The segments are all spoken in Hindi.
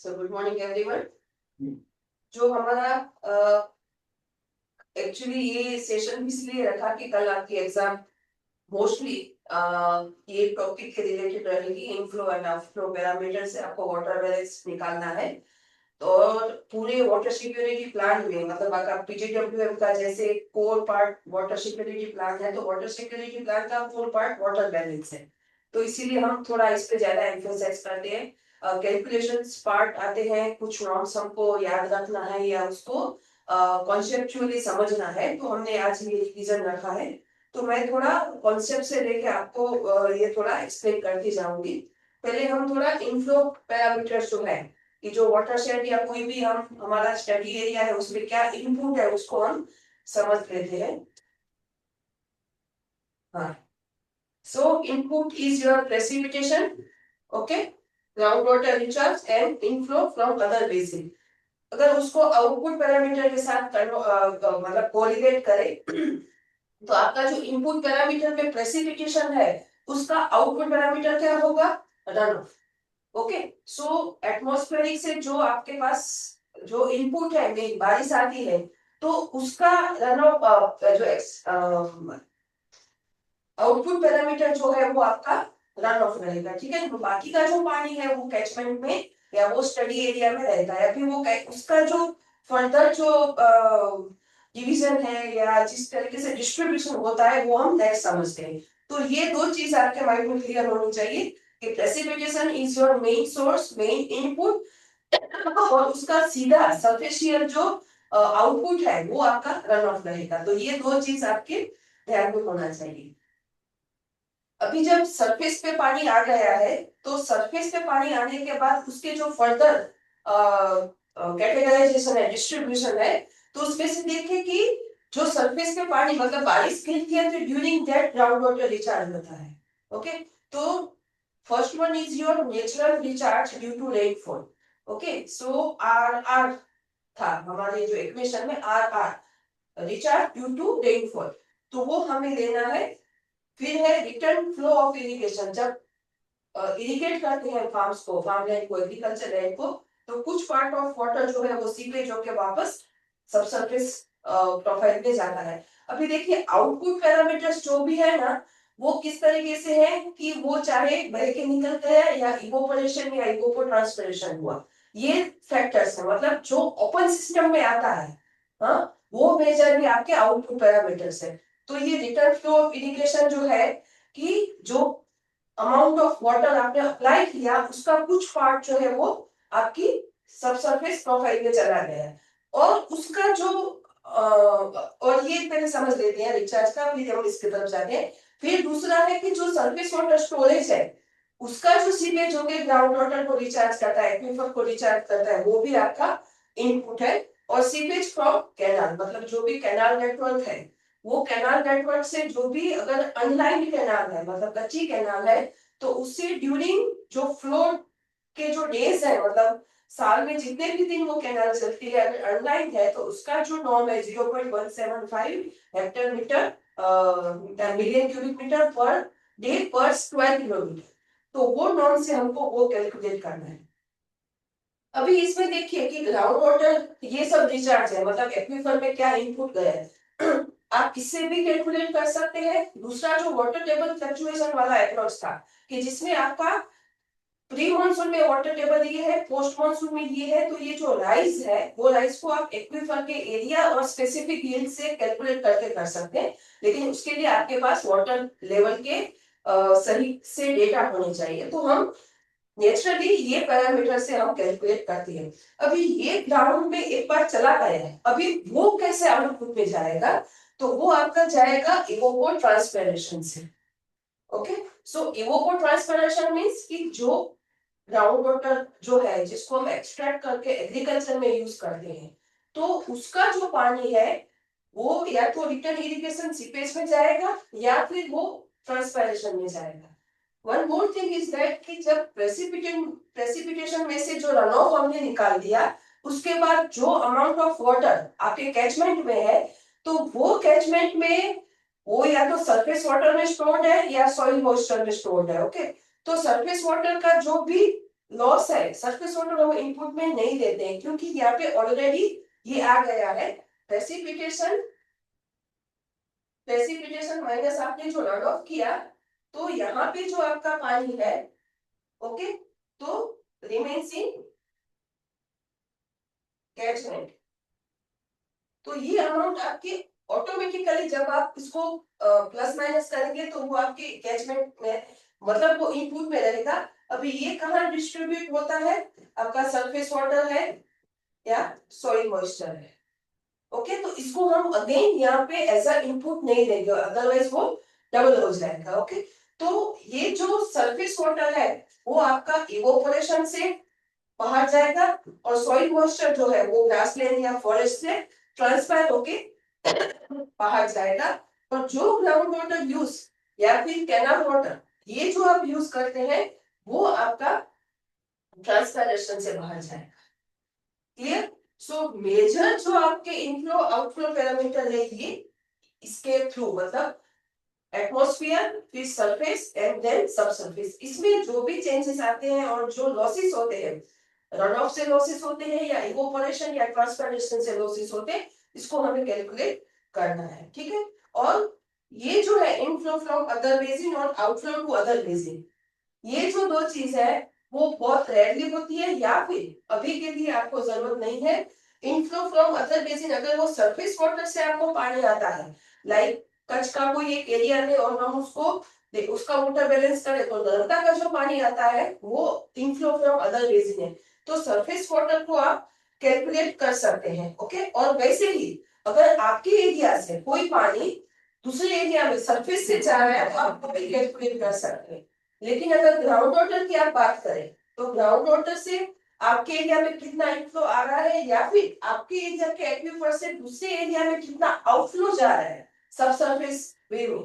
So good morning everyone. जो हमारा एक्चुअली ये सेशन इसलिए रखा कि कल आपकी एग्जाम मोस्टली ये टॉपिक के रिलेटेड रहेगी। इनफ्लो एंड आउटफ्लो पैरामीटर से आपको वाटर बैलेंस निकालना है। तो और पूरे वाटर सिक्योरिटी प्लान में मतलब आपका पीजीडब्ल्यूएम का जैसे core part water security plan है, तो वाटर सिक्योरिटी प्लान का कोर पार्ट वाटर बैलेंस है। तो इसीलिए हम थोड़ा इस पे ज्यादा एम्फोसाइज करते हैं। कैलकुलेशंस पार्ट आते हैं, कुछ नॉर्म्स हमको याद रखना है या उसको कॉन्सेप्चुअली समझना है, तो हमने आज ये रिवीजन रखा है। तो मैं थोड़ा कॉन्सेप्ट से लेके आपको ये थोड़ा एक्सप्लेन करती जाऊंगी। पहले हम थोड़ा इनफ्लो पैरामीटर्स जो है कि जो वाटरशेड या कोई भी हम हमारा स्टडी एरिया है उसमें क्या इनपुट है उसको हम समझ लेते हैं। हाँ, so input is your precipitation, okay, groundwater recharge and inflow from other basin. अगर उसको आउटपुट पैरामीटर के साथ मतलब कोरिलेट करें तो आपका जो इनपुट पैरामीटर में प्रेसिपिटेशन है उसका आउटपुट पैरामीटर क्या होगा? Run of. Okay, so atmospheric से जो आपके पास जो इनपुट है मेन बारिश आती है तो उसका रन ऑफ जो आउटपुट पैरामीटर जो है वो आपका रन ऑफ रहेगा। ठीक है, तो बाकी का जो पानी है वो कैचमेंट में या वो स्टडी एरिया में रहता है। अभी वो उसका जो फर्दर जो डिवीजन है या जिस तरीके से डिस्ट्रीब्यूशन होता है वो हम नेक्स्ट समझते हैं। तो ये दो चीज आपके माइंड में क्लियर होनी चाहिए कि precipitation is your main source, main input, और उसका सीधा सरफेशियल जो आउटपुट है वो आपका रन ऑफ रहेगा। तो ये दो चीज आपके ध्यान में होना चाहिए। अभी जब सरफेस पे पानी आ गया है तो सरफेस पे पानी आने के बाद उसके जो फर्दर कैटेगराइजेशन है, डिस्ट्रीब्यूशन है, तो उसमें से देखें कि जो सरफेस पे पानी मतलब बारिश गिरती है तो during that ground water recharge होता है। ओके, तो first one is your natural recharge due to rainfall. Okay, so R R था हमारे जो इक्वेशन में, R R recharge due to rainfall, तो वो हमें लेना है। फिर है रिटर्न फ्लो ऑफ इरिगेशन। जब इरिगेट करते हैं फार्म्स को, फार्म लैंड को, एग्रीकल्चर लैंड को, तो कुछ पार्ट ऑफ वाटर जो है वो सीपेज होकर वापस सबसरफेस प्रोफाइल में जाता है। अभी देखिए आउटपुट पैरामीटर्स जो भी है ना वो किस तरीके से है कि वो चाहे बह के निकल गया या इवोपोरेशन या इवोपो ट्रांसपिरेशन हुआ, ये फैक्टर्स है। मतलब जो ओपन सिस्टम में आता है, हाँ, वो मेजरली आपके आउटपुट पैरामीटर्स है। तो ये रिटर्न फ्लो ऑफ इरिगेशन जो है कि जो अमाउंट ऑफ वाटर आपने अप्लाई किया उसका कुछ पार्ट जो है वो आपकी सबसरफेस प्रोफाइल में चला गया है, और उसका जो और ये पहले समझ लेते हैं रिचार्ज का, फिर हम इसकी तरफ जाते हैं। फिर दूसरा है कि जो सरफेस वाटर स्टोरेज है उसका जो सीपेज होके ग्राउंड वाटर को रिचार्ज करता है, एक्वीफर को रिचार्ज करता है, वो भी आपका इनपुट है। और सीपेज फ्रॉम कैनाल मतलब जो भी कैनाल नेटवर्क है, वो कैनाल नेटवर्क से जो भी अगर अनलाइंड कैनाल है मतलब कच्ची कैनाल है तो उससे ड्यूरिंग जो फ्लो के जो डेज है मतलब साल में जितने भी दिन वो कैनाल चलती है, अगर अनलाइन है तो उसका जो नॉर्म है 0.175 hectare meter million cubic meter per day per square kilometer, तो वो नॉर्म से हमको वो कैलकुलेट करना है। अभी इसमें देखिए कि ग्राउंड वाटर ये सब रिचार्ज है मतलब एक्वीफर में क्या इनपुट गया है आप किससे भी कैलकुलेट कर सकते हैं। दूसरा जो वाटर टेबल फ्लक्चुएशन वाला अप्रोच था कि जिसमें आपका प्री मानसून में वाटर टेबल ये है, पोस्ट मानसून में ये है, तो ये जो राइज है वो राइज को आप एक्वीफर के एरिया और स्पेसिफिक यील्ड से कैलकुलेट करके कर सकते हैं, लेकिन उसके लिए आपके पास वाटर लेवल के सही से डेटा होने चाहिए। तो हम नेचुरली ये पैरामीटर से हम कैलकुलेट करते हैं। अभी ये ग्राउंड में एक बार चला गया है, अभी वो कैसे आउटपुट में जाएगा? तो वो आपका जाएगा इवोपो ट्रांसपिरेशन से। ओके, सो इवोपो ट्रांसपिरेशन मींस कि जो ग्राउंड वाटर जो है जिसको हम एक्सट्रैक्ट करके एग्रीकल्चर में यूज करते हैं, तो उसका जो पानी है वो या तो रिटर्न इरिगेशन सीपेज में जाएगा या फिर वो ट्रांसपिरेशन में जाएगा। One more thing is that कि जब प्रेसिपिटेशन में से जो रन ऑफ हमने निकाल दिया उसके बाद जो अमाउंट ऑफ वाटर आपके कैचमेंट में है, तो वो कैचमेंट में वो या तो सरफेस वाटर में स्टोर्ड है या सॉइल मॉइस्चर में स्टोर्ड है। ओके, तो सरफेस वाटर का जो भी लॉस है, सरफेस वाटर हम इनपुट में नहीं देते हैं क्योंकि यहाँ पे ऑलरेडी ये आ गया है प्रेसिपिटेशन, प्रेसिपिटेशन माइनस आपने जो रन ऑफ किया, तो यहाँ पे जो आपका पानी है, ओके, तो रिमेन्स इन कैचमेंट। तो ये अमाउंट आपके ऑटोमेटिकली जब आप इसको प्लस माइनस करेंगे तो वो आपके कैचमेंट में, मतलब वो इनपुट में रहेगा। अभी ये कहाँ डिस्ट्रीब्यूट होता है, आपका सरफेस वाटर है या सॉइल मॉइस्चर है, ओके। तो इसको हम अगेन यहाँ पे एज अ इनपुट नहीं देंगे, अदरवाइज वो डबल हो जाएगा, ओके। तो ये जो सरफेस वाटर है वो आपका इवोपोरेशन से बाहर जाएगा और सॉइल मॉइस्चर जो है वो ग्रासलैंड या फॉरेस्ट से ट्रांसफर होके बाहर जाएगा। और जो ग्राउंड वाटर यूज या फिर कैनाल वाटर ये जो आप यूज करते हैं वो आपका ट्रांसपैरेशन से बाहर जाएगा। क्लियर? सो मेजर जो आपके इनफ्लो आउटफ्लो पैरामीटर है ये इसके थ्रू, मतलब एटमॉस्फेयर, फिर सरफेस एंड देन सब सरफेस, इसमें जो भी चेंजेस आते हैं और जो लॉसेस होते हैं, रन ऑफ से लॉसेस होते हैं या इवोपोरेशन या ट्रांसपैरेशन से लॉसेस होते हैं, इसको हमें कैलकुलेट करना है, ठीक है। और ये जो है इनफ्लो फ्रॉम अदर बेसिन और आउटफ्लो टू अदर बेसिन, ये जो दो चीज है वो बहुत रेयरली होती है या फिर अभी के लिए आपको जरूरत नहीं है। इनफ्लो फ्रॉम अदर बेसिन, अगर वो सरफेस वाटर से आपको पानी आता है, लाइक कच्छ का कोई एक एरिया है और हम उसको उसका वाटर बैलेंस करें तो नर्मदा का जो पानी आता है वो इनफ्लो फ्रॉम अदर बेसिन है, तो सरफेस वाटर को आप कैलकुलेट कर सकते हैं, ओके। और वैसे ही अगर आपके एरिया से कोई पानी दूसरे एरिया में सरफेस से जा रहा है तो आप वो भी कैलकुलेट कर सकते हैं। लेकिन अगर ग्राउंड वाटर की आप बात करें तो ग्राउंड वाटर से आपके एरिया में कितना इनफ्लो आ रहा है या फिर आपके एरिया के एक्वीफर से दूसरे एरिया में कितना आउटफ्लो जा रहा है सब सरफेस वे में,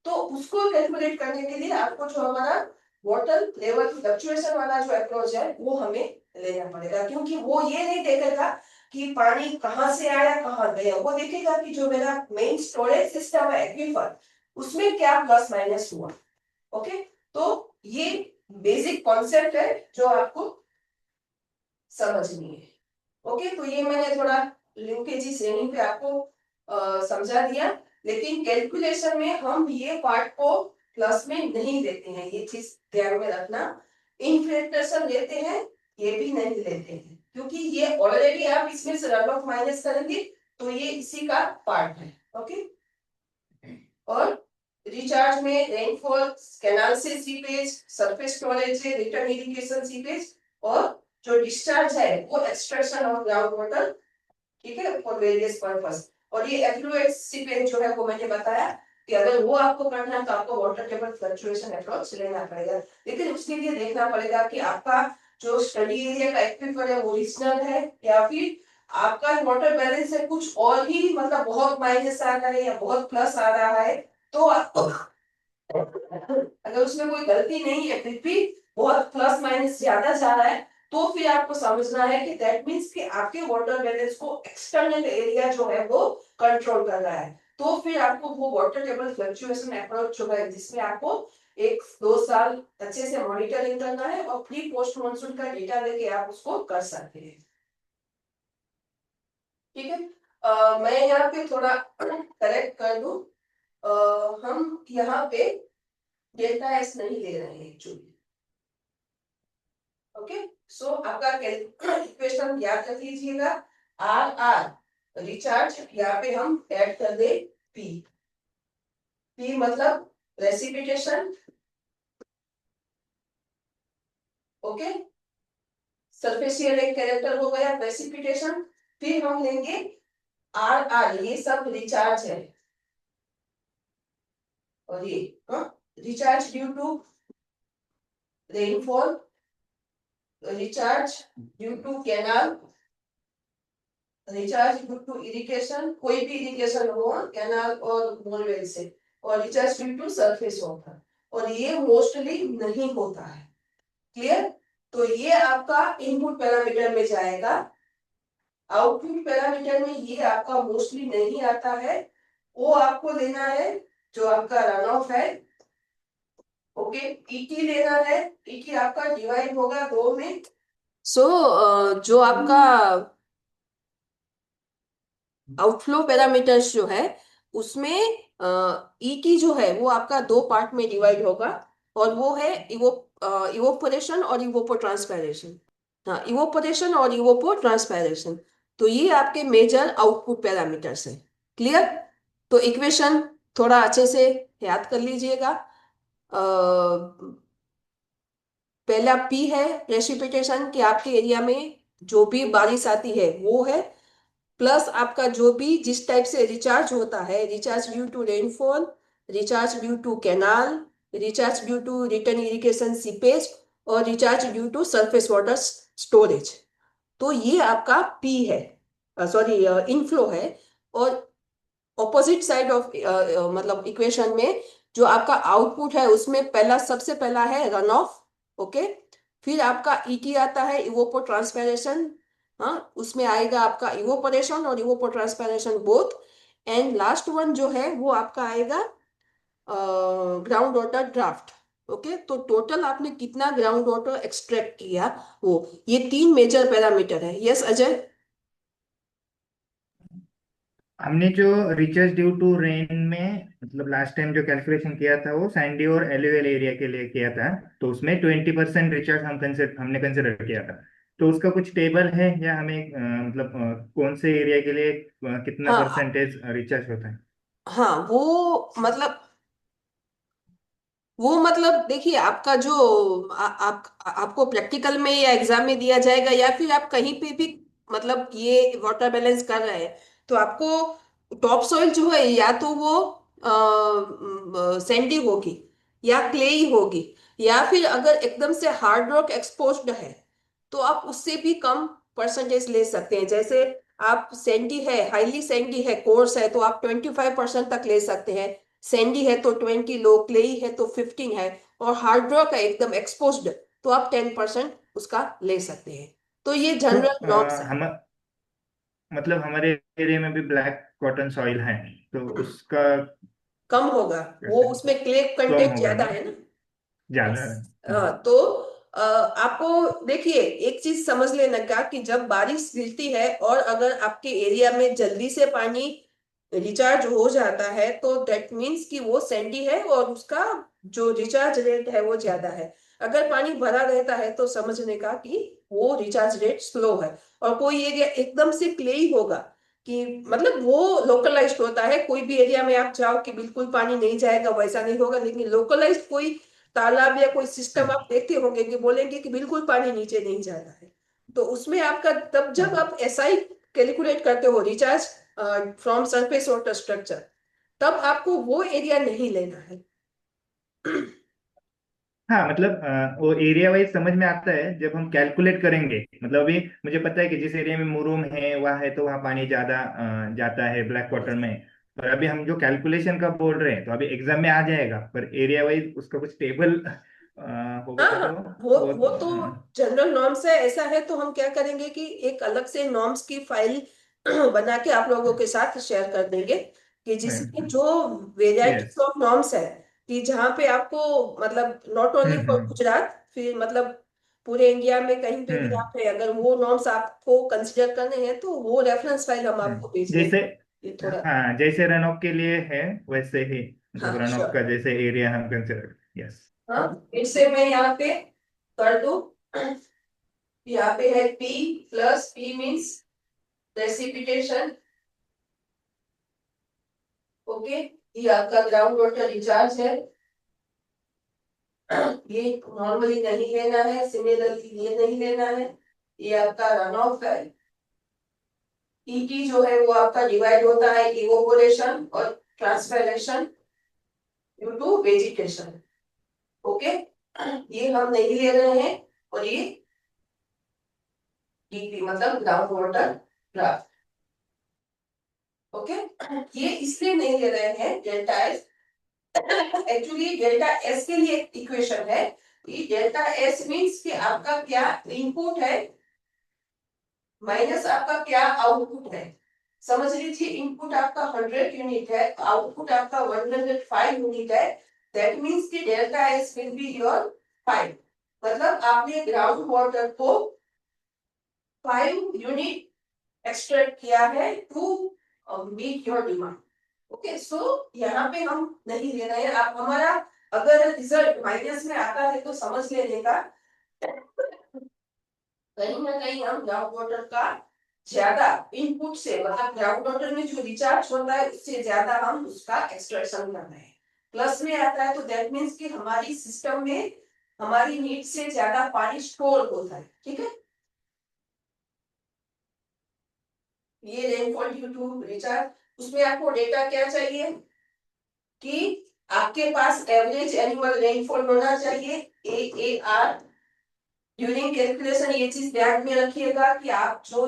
तो उसको कैलकुलेट करने के लिए आपको जो हमारा वाटर लेवल फ्लक्चुएशन वाला जो अप्रोच है वो हमें लेना पड़ेगा, क्योंकि वो ये नहीं देखेगा कि पानी कहाँ से आया कहाँ गया, वो देखेगा कि जो मेरा मेन स्टोरेज सिस्टम है एक्वीफर उसमें क्या प्लस माइनस हुआ, ओके। तो ये बेसिक कॉन्सेप्ट है जो आपको समझनी है, ओके। तो ये मैंने थोड़ा लीकेजी श्रेणी पे आपको समझा दिया, लेकिन कैलकुलेशन में हम ये पार्ट को प्लस में नहीं देते हैं, ये चीज ध्यान में रखना। इनफिल्ट्रेशन लेते हैं, ये भी नहीं लेते हैं, क्योंकि ये ऑलरेडी आप इसमें से रन ऑफ माइनस करेंगे तो ये इसी का पार्ट है, ओके। और रिचार्ज में रेनफॉल, कैनाल से सीपेज, सरफेस स्टोरेज से रिटर्न इरिगेशन सीपेज, और जो डिस्चार्ज है वो एक्सट्रैक्शन ऑफ ग्राउंड वाटर, ठीक है, फॉर वेरियस पर्पस। और ये एफ्लुएंट सीपेज जो है वो मैंने बताया कि अगर वो आपको करना है तो आपको वाटर टेबल फ्लक्चुएशन अप्रोच लेना पड़ेगा, लेकिन उसके लिए देखना पड़ेगा कि आपका जो स्टडी एरिया का एक्वीफर है वो रीजनल है या फिर आपका वाटर बैलेंस है कुछ और ही, मतलब बहुत माइनस आ रहा है या बहुत प्लस आ रहा है, तो अगर उसमें कोई गलती नहीं है फिर भी बहुत प्लस माइनस ज्यादा जा रहा है, तो फिर आपको समझना है कि दैट मींस कि आपके वाटर बैलेंस को एक्सटर्नल एरिया जो है वो कंट्रोल कर रहा है। तो फिर आपको वो वाटर टेबल फ्लक्चुएशन अप्रोच जो है जिसमें आपको 1-2 साल अच्छे से मॉनिटरिंग करना है और प्री पोस्ट मानसून का डेटा लेके आप उसको कर सकते हैं, ठीक है। मैं यहाँ पे थोड़ा करेक्ट कर दूं, हम यहाँ पे डेल्टा एस नहीं ले रहे हैं एक्चुअली, ओके। सो आपका इक्वेशन याद रख लीजिएगा, आर आर रिचार्ज, यहाँ पे हम ऐड कर दे पी, पी मतलब प्रेसिपिटेशन, ओके। सरफेसियल एक कैरेक्टर हो गया प्रेसिपिटेशन, फिर हम लेंगे आर आर, ये सब रिचार्ज है, और ये recharge due to rainfall, recharge due to canal, recharge due to irrigation, कोई भी इरिगेशन हो कैनाल और बोरवेल से, और recharge due to surface water, और ये मोस्टली नहीं होता है, क्लियर। तो ये आपका इनपुट पैरामीटर में जाएगा, आउटपुट पैरामीटर में ये आपका मोस्टली नहीं आता है, वो आपको लेना है जो आपका रन ऑफ है, ओके, ईटी लेना है, ईटी आपका डिवाइड होगा 2 में। सो जो आपका आउटफ्लो पैरामीटर्स जो है उसमें ईटी जो है वो आपका 2 पार्ट में डिवाइड होगा, और वो है इवोपोरेशन और इवोपोट्रांसपायरेशन। हाँ, इवोपोरेशन और इवोपोट्रांसपायरेशन। तो ये आपके मेजर आउटपुट पैरामीटर्स है। क्लियर? तो इक्वेशन थोड़ा अच्छे से याद कर लीजिएगा। पहला पी है प्रेसिपिटेशन, कि आपके एरिया में जो भी बारिश आती है वो है, प्लस आपका जो भी जिस टाइप से रिचार्ज होता है, recharge due to rainfall, recharge due to canal, recharge due to return irrigation seepage, और recharge due to surface water storage. तो ये आपका पी है, सॉरी इनफ्लो है। और ऑपोजिट साइड ऑफ मतलब इक्वेशन में जो आपका आउटपुट है उसमें पहला सबसे पहला है रन ऑफ। ओके, फिर आपका ईटी आता है इवोपो ट्रांसपैरेशन। हाँ, उसमें आएगा आपका इवोपरेशन और इवोपो ट्रांसपैरेशन बोथ। एंड लास्ट वन जो है वो आपका आएगा ग्राउंड वाटर ड्राफ्ट। ओके, तो टोटल आपने कितना ग्राउंड वाटर एक्सट्रैक्ट किया, वो ये 3 मेजर पैरामीटर है। यस अजय? हमने जो रिचर्स ड्यू टू रेन में मतलब लास्ट टाइम जो कैलकुलेशन किया था वो सैंडी और एलुवियल एरिया के लिए किया था। तो उसमें 20% रिचर्स हमने कंसिडर किया था। तो उसका कुछ टेबल है या हमें मतलब कौन से एरिया के लिए कितना हाँ परसेंटेज रिचार्ज होता है? हाँ, वो मतलब देखिए, आपका जो आपको प्रैक्टिकल में या एग्जाम में दिया जाएगा, या फिर आप कहीं पे भी मतलब ये वाटर बैलेंस कर रहे हैं, तो आपको टॉप सॉइल जो है या तो वो सैंडी होगी या क्लेई होगी, या फिर अगर एकदम से हार्ड रॉक एक्सपोज्ड है तो आप उससे भी कम परसेंटेज ले सकते हैं। जैसे आप सैंडी है, हाईली सैंडी है, कोर्स है, तो आप 25% तक ले सकते हैं। सैंडी है तो 20 लो, क्लेई है तो 15 है, और हार्ड रॉक है एकदम एक्सपोज्ड तो आप 10% उसका ले सकते हैं। तो ये तो जनरल नॉर्म्स है। हम मतलब हमारे एरिया में भी ब्लैक कॉटन सॉइल है, तो उसका कम होगा, वो कैसे उसमें क्ले कम कंटेंट होगा ज्यादा ना? है ना। ज्यादा यस। है। तो आपको देखिए एक चीज समझ लेना का, कि जब बारिश गिरती है और अगर आपके एरिया में जल्दी से पानी रिचार्ज हो जाता है, तो दैट मीन्स कि वो सैंडी है और उसका जो रिचार्ज रेट है वो ज्यादा है। अगर पानी भरा रहता है तो समझने का कि वो रिचार्ज रेट स्लो है। और कोई एरिया एकदम से क्लेई होगा, कि मतलब वो लोकलाइज्ड होता है, कोई भी एरिया में आप जाओ कि बिल्कुल पानी नहीं जाएगा वैसा नहीं होगा, लेकिन लोकलाइज्ड कोई तालाब या कोई सिस्टम आप देखते होंगे कि बोलेंगे कि बिल्कुल पानी नीचे नहीं जाता है। तो उसमें आपका तब जब हाँ आप एसआई कैलकुलेट करते हो, recharge from surface water structure, तब आपको वो एरिया नहीं लेना है। हाँ, मतलब वो एरिया वाइज समझ में आता है जब हम कैलकुलेट करेंगे। मतलब अभी मुझे पता है कि जिस एरिया में मुरुम है वहाँ है तो वहाँ पानी ज्यादा जाता है ब्लैक वाटर में। पर अभी हम जो कैलकुलेशन का बोल रहे हैं तो अभी एग्जाम में आ जाएगा, पर एरिया वाइज उसका कुछ टेबल होगा हाँ हाँ, तो वो वो तो जनरल नॉर्म्स है। ऐसा है तो हम क्या करेंगे कि एक अलग से नॉर्म्स की फाइल बना के आप लोगों के साथ शेयर कर देंगे, कि जिसमें जो यस। वेराइटीज ऑफ नॉर्म्स है, कि जहाँ पे आपको मतलब नॉट ओनली फॉर हम्म। गुजरात, फिर मतलब पूरे इंडिया में कहीं पे भी हम्म। आप है, अगर वो नॉर्म्स आपको कंसिडर करने हैं तो वो रेफरेंस फाइल हम आपको भेज जैसे, देंगे। ये थोड़ा। हाँ जैसे रन ऑफ के लिए है वैसे ही, मतलब हाँ रन ऑफ का श्योर। जैसे एरिया हम कंसिडर। यस। हाँ, फिर से मैं यहाँ पे कर दूं। यहाँ पे है P, plus P means precipitation. Okay, ये आपका ग्राउंड वाटर रिचार्ज है। ये नॉर्मली नहीं लेना है, सिमिलरली ये नहीं लेना है। ये आपका रन ऑफ है। ईटी जो है वो आपका डिवाइड होता है इवोपोरेशन और ट्रांसपैरेशन ड्यू टू वेजिटेशन। ओके, ये हम नहीं ले रहे हैं। और ये डीपी मतलब ग्राउंड वाटर ड्राफ्ट। ओके, ये इसलिए नहीं ले रहे हैं delta S. Actually delta S के लिए इक्वेशन है, कि डेल्टा एस मीन्स कि आपका क्या इनपुट है माइनस आपका क्या आउटपुट है। समझ लीजिए, इनपुट आपका 100 यूनिट है, आउटपुट आपका 105 यूनिट है। दैट मीन्स कि delta S will be your 5। मतलब आपने ग्राउंड वाटर को 5 यूनिट एक्सट्रैक्ट किया है to meet your demand. Okay, so यहाँ पे हम नहीं ले रहे हैं। आप हमारा अगर रिजल्ट माइनस में आता है तो समझ लेने का कहीं ना कहीं हम ग्राउंड वाटर का ज्यादा इनपुट से, मतलब ग्राउंड वाटर में जो रिचार्ज होता है उससे ज्यादा हम उसका एक्सट्रैक्शन कर रहे हैं। प्लस में आता है तो दैट मीन्स कि हमारी सिस्टम में हमारी नीड से ज्यादा पानी स्टोर होता है। ठीक है, ये रेनफॉल ड्यू टू रिचार्ज। उसमें आपको डेटा क्या चाहिए कि आपके पास एवरेज एनुअल रेनफॉल होना चाहिए, AAR। ड्यूरिंग कैलकुलेशन ये चीज ध्यान में रखिएगा कि आप जो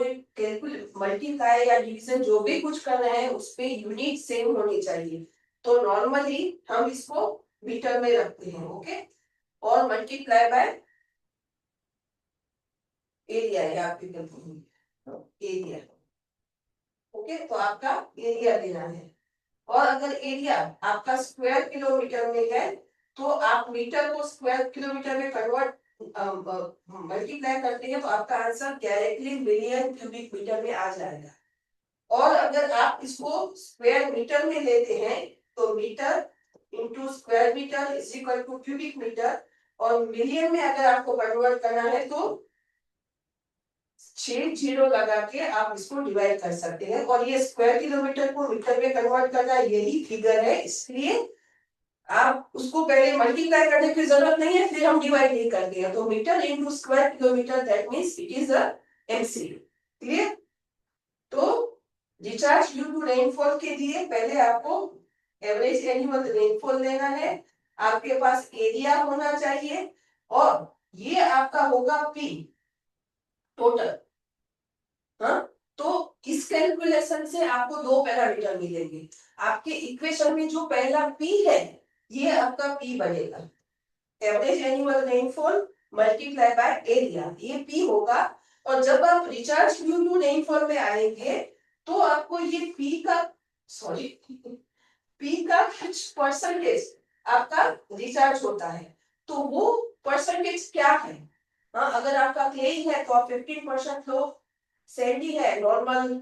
मल्टीप्लाई या डिवीजन जो भी कुछ कर रहे हैं उस पे यूनिट सेम होनी चाहिए। तो नॉर्मली हम इसको मीटर में रखते हैं। ओके, और मल्टीप्लाई बाय एरिया या आप एरिया। ओके, तो आपका एरिया देना है। और अगर एरिया आपका स्क्वायर किलोमीटर में है तो आप मीटर को स्क्वायर किलोमीटर में कन्वर्ट मल्टीप्लाई करते हैं तो आपका answer directly million cubic meter में आ जाएगा। और अगर आप इसको स्क्वायर मीटर में लेते हैं तो meter into square meter is equal to cubic meter. और मिलियन में अगर आपको कन्वर्ट करना है तो 6 जीरो लगा के आप इसको डिवाइड कर सकते हैं। और ये स्क्वायर किलोमीटर को मीटर में कन्वर्ट करना यही फिगर है, इसलिए आप उसको पहले मल्टीप्लाई करने की जरूरत नहीं है, फिर हम डिवाइड नहीं करते हैं। तो meter into square kilometer that means it is a MCU. Clear? तो डिस्चार्ज ड्यू टू रेनफॉल के लिए पहले आपको एवरेज एनुअल रेनफॉल लेना है, आपके पास एरिया होना चाहिए, और ये आपका होगा पी टोटल। हाँ, तो इस कैलकुलेशन से आपको दो पैरामीटर मिलेंगे। आपके इक्वेशन में जो पहला पी है ये आपका पी बनेगा, average annual rainfall multiply by area, ये पी होगा। और जब आप रिचार्ज ड्यू टू रेनफॉल में आएंगे तो आपको ये पी का सॉरी पी का कुछ परसेंटेज आपका रिचार्ज होता है, तो वो परसेंटेज क्या है। हाँ, अगर आपका क्ले है तो आप 15% लो, सैंडी है नॉर्मल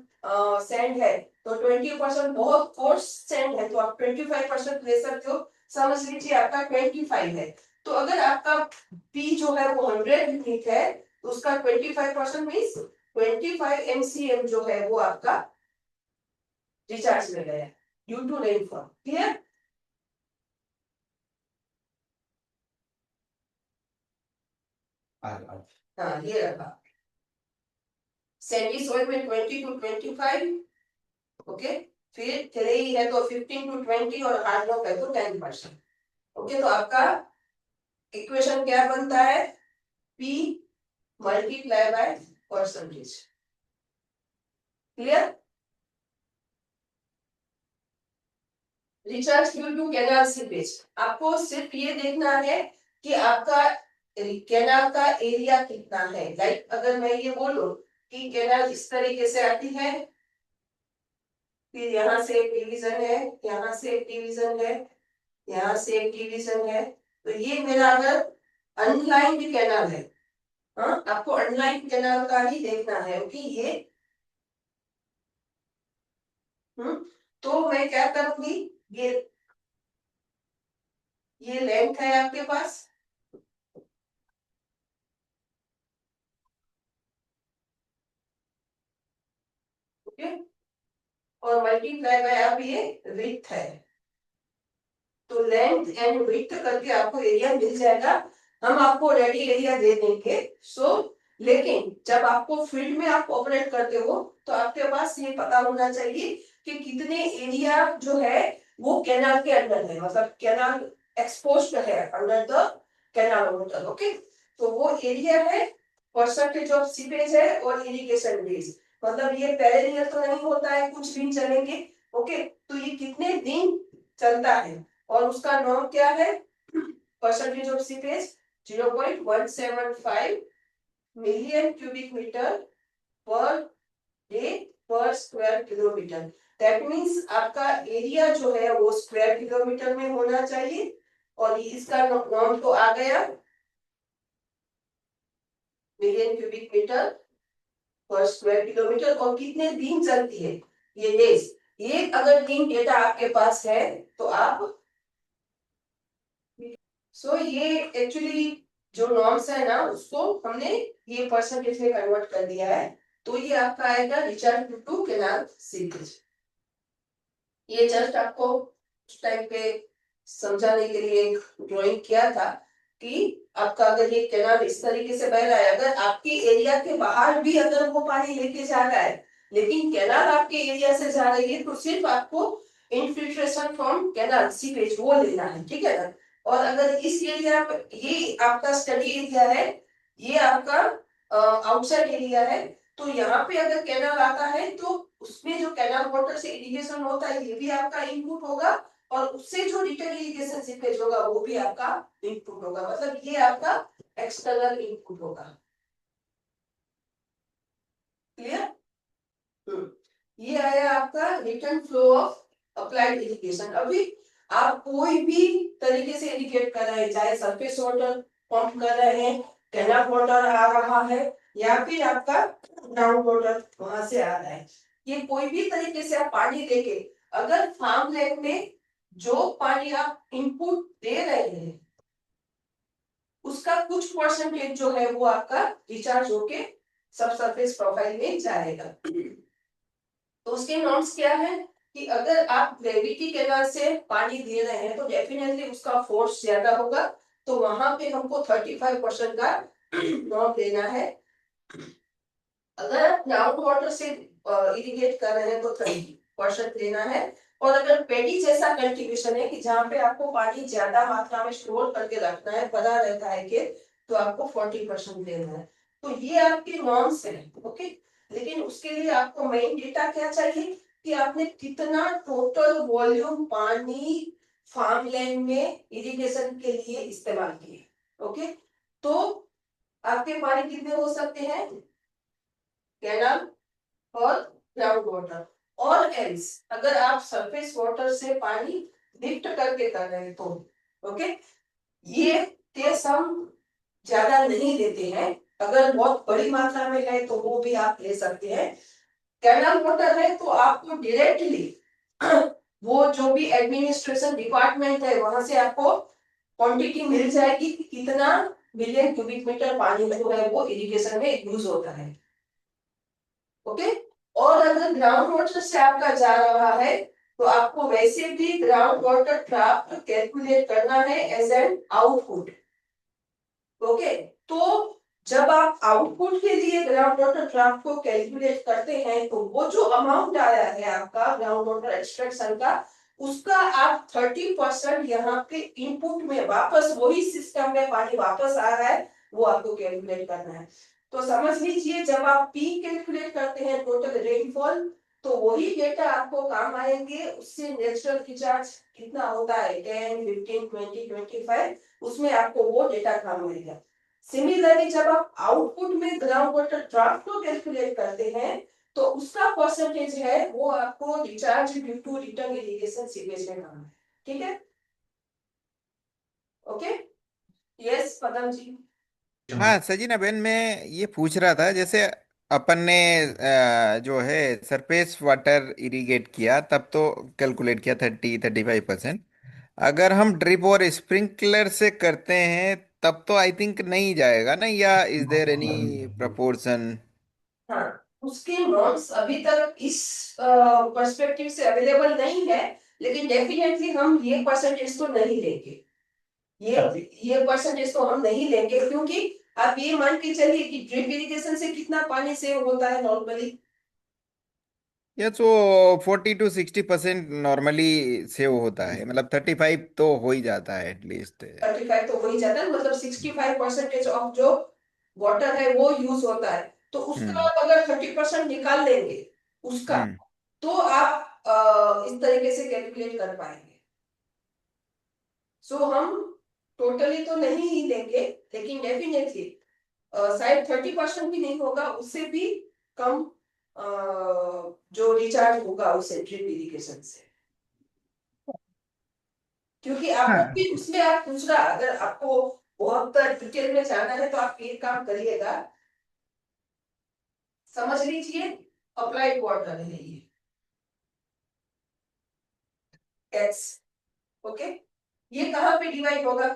सैंड है तो 20%, बहुत कोर्स सैंड है तो आप 25% ले सकते हो। समझ लीजिए आपका 25 है, तो अगर आपका पी जो है वो 100 यूनिट है तो उसका 25% मीन्स 25 MCM जो है वो आपका रिचार्ज में गया ड्यू टू रेनफॉल। क्लियर? हाँ, ये रखा सैंडी सॉइल में 20 to 25। ओके, फिर क्लेई है तो 15 to 20 और हार्ड रॉक है तो 10%। ओके, तो आपका इक्वेशन क्या बनता है, P multiply by percentage. Clear? Recharge due to canal seepage, आपको सिर्फ ये देखना है कि आपका कैनाल का एरिया कितना है। लाइक अगर मैं ये बोलूं कि कैनाल इस तरीके से आती है, फिर यहाँ से एक डिवीजन है, यहाँ से एक डिवीजन है, यहाँ से एक डिवीजन है, तो ये मेरा अगर अनलाइंड कैनाल है। हाँ, आपको अनलाइंड कैनाल का ही देखना है कि ये तो मैं क्या करूंगी, ये लेंथ है आपके पास, ओके, और मल्टीप्लाई बाय आप ये विड्थ है, तो लेंथ एंड विड्थ करके आपको एरिया मिल जाएगा। हम आपको रेडी एरिया दे देंगे। सो लेकिन जब आपको फील्ड में आप ऑपरेट करते हो तो आपके पास ये पता होना चाहिए कि कितने एरिया जो है वो कैनाल के अंदर है, मतलब कैनाल एक्सपोज्ड है under the canal water. Okay, तो वो एरिया है, परसेंटेज ऑफ सीपेज है, और इरिगेशन डेज, मतलब ये पेरेनियल तो नहीं होता है कुछ दिन चलेंगे। ओके, तो ये कितने दिन चलता है और उसका नॉर्म क्या है, percentage of seepage 0.175 million cubic meter per day per square kilometer. That means आपका एरिया जो है वो स्क्वायर किलोमीटर में होना चाहिए और इसका नॉर्म तो आ गया मिलियन क्यूबिक मीटर पर स्क्वायर किलोमीटर। और कितने दिन चलती है ये डेज, ये अगर दिन डेटा आपके पास है तो आप ये एक्चुअली जो नॉर्म्स है ना उसको हमने ये परसेंटेज में कन्वर्ट कर दिया है। तो ये आपका आएगा रिचार्ज टू कैनाल सीवेज। ये जस्ट आपको उस टाइम पे समझाने के लिए एक ड्राइंग किया था कि आपका अगर ये कैनाल इस तरीके से बह रहा है, अगर आपके एरिया के बाहर भी अगर वो पानी लेके जा रहा है लेकिन कैनाल आपके एरिया से जा रही है तो सिर्फ आपको इनफिल्ट्रेशन फ्रॉम कैनाल सीवेज वो लेना है, ठीक है ना। और अगर इस एरिया ये आपका स्टडी एरिया है, ये आपका आउटसाइड एरिया है, तो यहाँ पे अगर कैनाल आता है तो उसमें जो कैनाल वाटर से इरिगेशन होता है ये भी आपका इनपुट होगा और उससे जो रिटर्न इरिगेशन सीपेज होगा वो भी आपका इनपुट होगा, मतलब ये आपका एक्सटर्नल इनपुट होगा। क्लियर? ये आया आपका return flow of applied irrigation. अभी आप कोई भी तरीके से इरिगेट कर रहे हैं, चाहे सरफेस वाटर पंप कर रहे हैं, कैनाल वाटर आ रहा है या फिर आपका ग्राउंड वाटर वहां से आ रहा है, ये कोई भी तरीके से आप पानी लेके अगर फार्म लैंड में जो पानी आप इनपुट दे रहे हैं उसका कुछ परसेंटेज जो है वो आपका रिचार्ज होके सब सरफेस प्रोफाइल में जाएगा। तो उसके नॉर्म्स क्या है कि अगर आप ग्रेविटी कैनाल से पानी दे रहे हैं तो डेफिनेटली उसका फोर्स ज्यादा होगा, तो वहां पे हमको 35% का नॉर्म देना है। अगर आप ग्राउंड वाटर से इरिगेट कर रहे हैं तो 30% लेना है। और अगर पेडी जैसा कल्टीवेशन है कि जहाँ पे आपको पानी ज्यादा मात्रा में स्टोर करके रखना है, पड़ा रहता है कि तो आपको 40% लेना है। तो ये आपके नॉर्म्स है, ओके। लेकिन उसके लिए आपको मेन डेटा क्या चाहिए कि आपने कितना टोटल वॉल्यूम पानी फार्मलैंड में इरिगेशन के लिए इस्तेमाल किए, ओके। तो आपके पानी कितने हो सकते हैं, कैनाल और ग्राउंड वाटर, और एल्स अगर आप सरफेस वाटर से पानी लिफ्ट करके कर रहे हैं तो, ओके। ये टेस्ट हम ज्यादा नहीं देते हैं, अगर बहुत बड़ी मात्रा में है तो वो भी आप ले सकते हैं। कैनाल वाटर है तो आपको डायरेक्टली वो जो भी एडमिनिस्ट्रेशन डिपार्टमेंट है वहां से आपको क्वांटिटी मिल जाएगी कि कितना मिलियन क्यूबिक मीटर पानी जो है वो इरिगेशन में यूज होता है, ओके। और अगर ग्राउंड वाटर से आपका जा रहा है तो आपको वैसे भी ग्राउंड वाटर ड्राफ्ट कैलकुलेट करना है एज एन आउटपुट, ओके। तो जब आप आउटपुट के लिए ग्राउंड वाटर ड्राफ्ट को कैलकुलेट करते हैं तो वो जो अमाउंट आया है आपका ग्राउंड वाटर एक्सट्रैक्शन का, उसका आप 30% यहाँ पे इनपुट में वापस वही सिस्टम में पानी वापस आ रहा है वो आपको कैलकुलेट करना है। तो समझ लीजिए जब आप पी कैलकुलेट करते हैं टोटल रेनफॉल तो वही डेटा आपको काम आएंगे, उससे नेचुरल रिचार्ज कितना होता है 10, 15, 20, 25, उसमें आपको वो डेटा काम आएगा। सिमिलरली जब आप आउटपुट में ग्राउंड वाटर ड्राफ्ट को कैलकुलेट करते हैं तो उसका परसेंटेज है वो आपको recharge due to return irrigation सीवेज में काम है, ठीक है, ओके। यस पदम जी। हाँ सजीना बहन, मैं ये पूछ रहा था, जैसे अपन ने जो है सरफेस वाटर इरिगेट किया तब तो कैलकुलेट किया 35%। अगर हम ड्रिप और स्प्रिंकलर से करते हैं तब तो आई थिंक नहीं जाएगा ना, या इज देयर एनी प्रपोर्शन? हाँ, उसके नॉर्म्स अभी तक इस पर्सपेक्टिव से अवेलेबल नहीं है, लेकिन डेफिनेटली हम ये परसेंटेज तो नहीं लेंगे, ये परसेंटेज तो हम नहीं लेंगे क्योंकि आप ये मान के चलिए कि ड्रिप इरिगेशन से कितना पानी सेव होता है नॉर्मली, या तो 40 to 60% नॉर्मली सेव होता है, मतलब 35 तो हो ही जाता है एटलीस्ट। 35 तो हो ही जाता है, मतलब 65% ऑफ जो वाटर है वो यूज होता है। तो उसका हम्म। आप अगर 30% निकाल लेंगे उसका, हम्म। तो आप इस तरीके से कैलकुलेट कर पाएंगे। सो हम टोटली तो नहीं ही लेंगे, लेकिन डेफिनेटली शायद 30% भी नहीं होगा, उससे भी कम जो रिचार्ज होगा उसे ड्रिप इरिगेशन से। क्योंकि आपको हाँ भी उसमें आप दूसरा, अगर आपको बहुत डिटेल में जाना है तो आप एक काम करिएगा, समझ लीजिए अप्लाइड वाटर है ये एक्स, ओके। ये कहाँ पे डिवाइड होगा,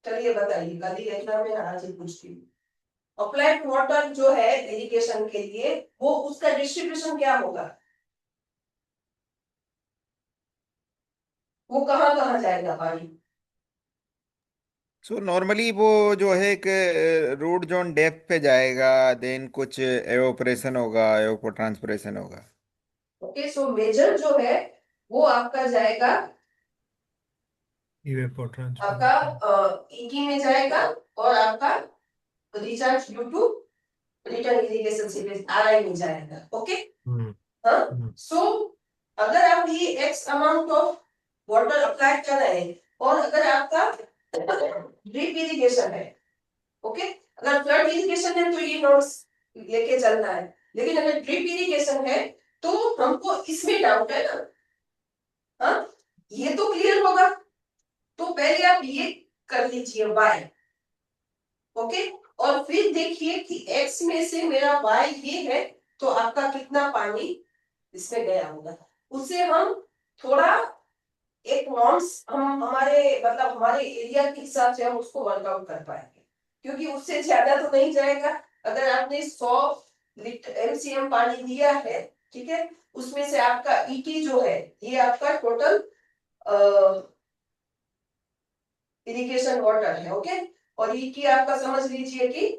चलिए बताइए, कल ही एग्जाम में आज ही पूछती हूँ। अप्लाइड वाटर जो है इरिगेशन के लिए, वो उसका डिस्ट्रीब्यूशन क्या होगा, वो कहाँ कहाँ जाएगा पानी। सो नॉर्मली वो जो है एक रूट जोन डेप्थ पे जाएगा, देन कुछ एवोपरेशन होगा, एवोपो ट्रांसपरेशन होगा। ओके, सो मेजर जो है वो आपका जाएगा, इवेपो आपका ट्रांसपिरेशन। ईटी में जाएगा, और आपका recharge due to return irrigation seepage RI में जाएगा, ओके। हम्म हाँ, हम्म सो अगर आप ये x amount of water apply कर रहे हैं, और अगर आपका ड्रिप इरिगेशन है, ओके, अगर फ्लड इरिगेशन है तो ये नोट्स लेके चलना है, लेकिन अगर ड्रिप इरिगेशन है तो हमको इसमें डाउट है ना। हाँ, ये तो क्लियर होगा, तो पहले आप ये कर लीजिए y, ओके, और फिर देखिए कि x में से मेरा y ये है, तो आपका कितना पानी इसमें गया होगा, उससे हम थोड़ा एक नॉर्म्स, हम हमारे मतलब हमारे एरिया के हिसाब से हम उसको वर्कआउट कर पाएंगे, क्योंकि उससे ज्यादा तो नहीं जाएगा। अगर आपने 100 लीटर एमसीएम पानी दिया है, ठीक है, उसमें से आपका ईटी जो है ये आपका टोटल इरिगेशन वाटर है, ओके, और ईटी आपका समझ लीजिए कि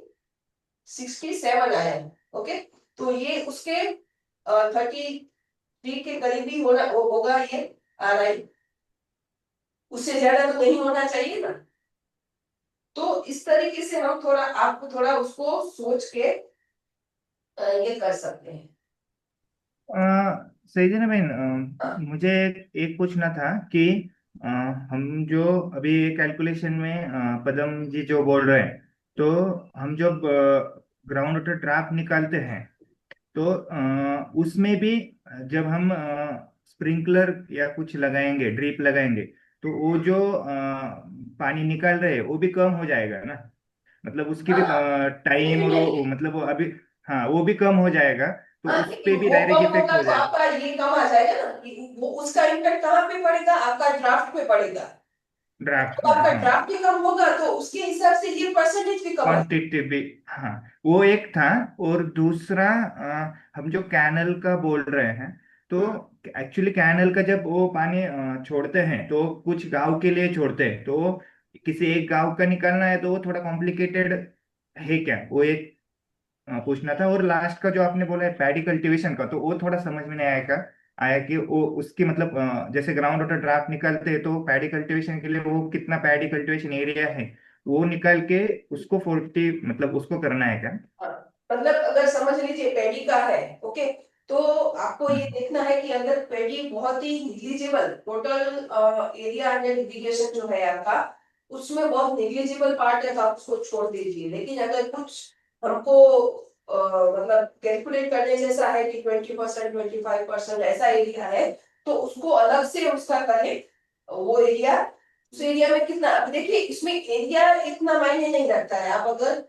67 आया है, ओके। तो ये उसके 33 के करीबी होना होगा ये आरआई, उससे ज्यादा तो नहीं होना चाहिए ना। तो इस तरीके से हम थोड़ा आपको थोड़ा उसको सोच के ये कर सकते हैं। सही है ना बहन। हाँ, मुझे एक पूछना था कि अ, हम जो अभी कैलकुलेशन में पदम जी जो बोल रहे हैं, तो हम जब ग्राउंड वाटर ड्राफ्ट निकालते हैं, तो उसमें भी जब हम स्प्रिंकलर या कुछ लगाएंगे, ड्रिप लगाएंगे, तो वो जो पानी निकाल रहे हैं वो भी कम हो जाएगा ना? मतलब उसकी भी हाँ, टाइम नहीं और नहीं, वो मतलब वो अभी, हाँ वो भी कम हो जाएगा, तो हाँ, उस पे लेकिन भी वो डायरेक्ट कम इफेक्ट होगा हो तो जाएगा। आपका ये कम आ जाएगा ना, वो उसका इम्पैक्ट कहाँ पे पड़ेगा, आपका ड्राफ्ट पे पड़ेगा। ड्राफ्ट तो में, आपका हाँ। ड्राफ्ट भी कम होगा तो उसके हिसाब से ये परसेंटेज भी कम आ जाएगा। क्वांटिटी भी, हाँ, वो एक था। और दूसरा, हम जो कैनल का बोल रहे हैं, तो एक्चुअली कैनल का जब वो पानी छोड़ते हैं तो कुछ गांव के लिए छोड़ते हैं, तो किसी एक गांव का निकालना है तो वो थोड़ा कॉम्प्लिकेटेड है क्या, वो एक पूछना था। और लास्ट का जो आपने बोला है पैडी कल्टीवेशन का, तो वो थोड़ा समझ में नहीं आया कि वो उसकी मतलब जैसे ग्राउंड वाटर ड्राफ्ट निकालते हैं तो पैडी कल्टीवेशन के लिए वो कितना पैडी कल्टीवेशन एरिया है वो निकाल के उसको 40 मतलब उसको करना है क्या? हाँ, मतलब अगर समझ लीजिए पेडी का है, ओके, तो आपको ये हम्म। देखना है कि अगर पेडी बहुत ही negligible total area under irrigation जो है आपका, उसमें बहुत निग्लिजिबल पार्ट है तो आप उसको छोड़ दीजिए, लेकिन अगर कुछ हमको मतलब कैलकुलेट करने जैसा है कि 20% 25% ऐसा एरिया है, तो उसको अलग से उसका करें, वो एरिया, उस एरिया में कितना, अब देखिए इसमें एरिया इतना मायने नहीं रखता है, आप अगर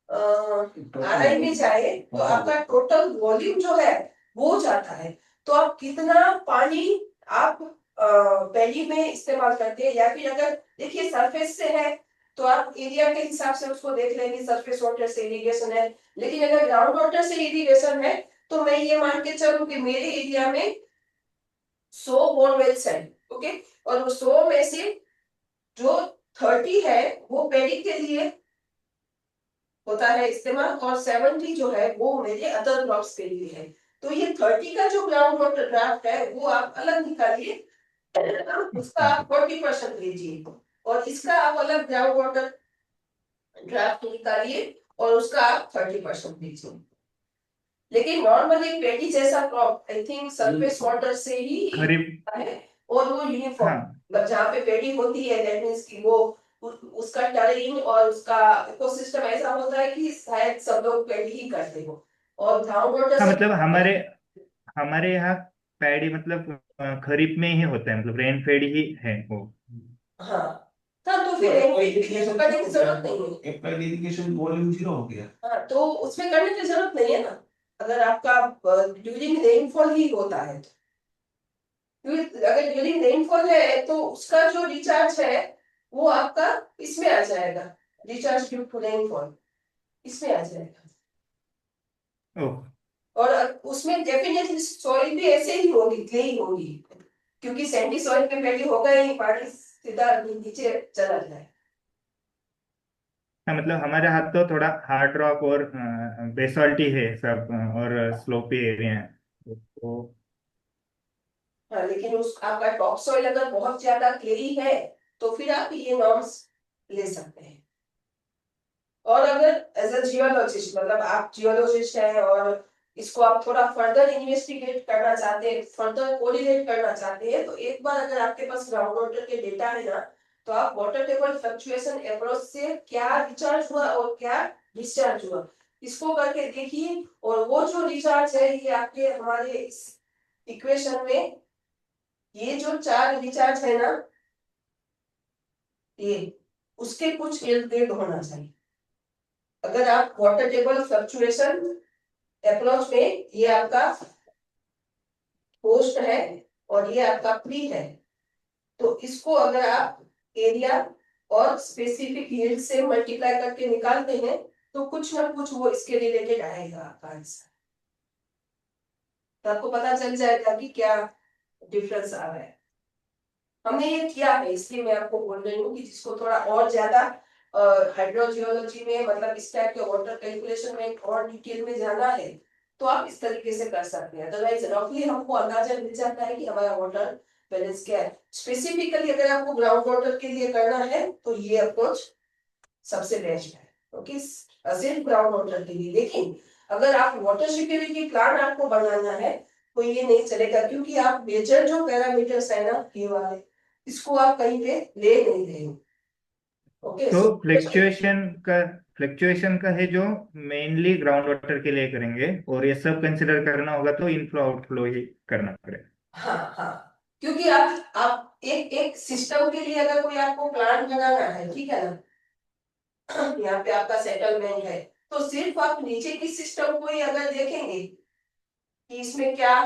आरआई में जाए तो आपका टोटल वॉल्यूम जो है वो जाता है, तो आप कितना पानी आप पैडी में इस्तेमाल करते हैं, या फिर अगर देखिए सरफेस से है तो आप एरिया के हिसाब से उसको देख लेंगे, सरफेस वाटर से इरिगेशन है, लेकिन अगर ग्राउंड वाटर से इरिगेशन है तो मैं ये मान के चलूं कि मेरे एरिया में 100 बोरवेल्स है, ओके, और वो 100 में से जो 30 है वो पैडी के लिए होता है इस्तेमाल, और 70 जो है वो मेरे अदर क्रॉप्स के लिए है। तो ये 30 का जो ग्राउंड वाटर ड्राफ्ट है वो आप अलग निकालिए, उसका आप 40% लीजिए, और इसका आप अलग ग्राउंड वाटर ड्राफ्ट निकालिए और उसका आप 30% लीजिए। लेकिन नॉर्मली पेडी जैसा crop I think surface water से ही खरीफ, होता है, और वो यूनिफॉर्म, हाँ मतलब जहाँ पे पेडी होती है दैट मीन्स कि वो उसका टरेन और उसका इकोसिस्टम ऐसा होता है कि शायद सब लोग पेडी ही करते हो, और ग्राउंड वाटर हाँ, से मतलब हमारे हमारे यहाँ पैडी मतलब खरीफ में ही होता है, मतलब रेन फेड ही है वो। हाँ हाँ, तो फिर इरिगेशन करने की जरूरत नहीं है। एप्लाइड इरिगेशन वॉल्यूम 0 हो गया। हाँ, तो उसमें करने की जरूरत नहीं है ना, अगर आपका ड्यूरिंग रेनफॉल ही होता है तो। क्योंकि अगर ड्यूरिंग रेनफॉल है तो उसका जो रिचार्ज है वो आपका इसमें आ जाएगा, रिचार्ज ड्यू टू रेनफॉल इसमें आ जाएगा। ओह। और उसमें डेफिनेटली सॉइल भी ऐसे ही होगी, क्ले ही होगी, क्योंकि सैंडी सॉइल में पहले होगा ही, पानी सीधा नीचे चला जाए। हाँ, मतलब हमारे हाथ तो थोड़ा हार्ड रॉक और बेसॉल्टी है सब, और स्लोपी एरिया है तो। हाँ, लेकिन उस आपका टॉप सॉइल अगर बहुत ज्यादा क्लेई है तो फिर आप ये नॉर्म्स ले सकते हैं। और अगर एज अ जियोलॉजिस्ट, मतलब आप जियोलॉजिस्ट हैं और इसको आप थोड़ा फर्दर इन्वेस्टिगेट करना चाहते हैं, फर्दर कोरिलेट करना चाहते हैं, तो एक बार अगर आपके पास ग्राउंड वाटर के डेटा है ना, तो आप वाटर टेबल फ्लक्चुएशन अप्रोच से क्या रिचार्ज हुआ और क्या डिस्चार्ज हुआ इसको करके देखिए। और वो जो रिचार्ज है ये आपके हमारे इस इक्वेशन में, ये जो चार रिचार्ज है ना, ये उसके कुछ इर्द गिर्द होना चाहिए। अगर आप वाटर टेबल फ्लक्चुएशन अप्रोच में, ये आपका पोस्ट है और ये आपका प्री है, तो इसको अगर आप एरिया और स्पेसिफिक यील्ड से मल्टीप्लाई करके निकालते हैं तो कुछ ना कुछ वो इसके रिलेटेड आएगा आपका आंसर, तो आपको पता चल जाएगा कि क्या डिफरेंस आ रहा है। हमने ये किया है इसलिए मैं आपको बोल रही हूँ कि जिसको थोड़ा और ज्यादा हाइड्रोजियोलॉजी में, मतलब इस टाइप के वाटर कैलकुलेशन में और डिटेल में जाना है तो आप इस तरीके से कर सकते हैं। अदरवाइज रफली हमको अंदाजा मिल जाता है कि हमारा वाटर बैलेंस क्या है। स्पेसिफिकली अगर आपको ग्राउंड वाटर के लिए करना है तो ये अप्रोच सबसे बेस्ट है, ओके, सिर्फ ग्राउंड वाटर के लिए। लेकिन अगर आप वाटर सिक्योरिटी प्लान आपको बनाना है तो ये नहीं चलेगा, क्योंकि आप मेजर जो पैरामीटर्स है ना ये वाले, इसको आप कहीं पे ले नहीं रहे हो, ओके। तो सो फ्लक्चुएशन का है जो मेनली ग्राउंड वाटर के लिए करेंगे, और ये सब कंसिडर करना होगा तो इनफ्लो आउटफ्लो ही करना पड़ेगा। हाँ हाँ, क्योंकि आप एक एक सिस्टम के लिए अगर कोई आपको प्लान बनाना है, ठीक है ना, यहाँ पे आपका सेटलमेंट है, तो सिर्फ आप नीचे की सिस्टम को ही अगर देखेंगे कि इसमें क्या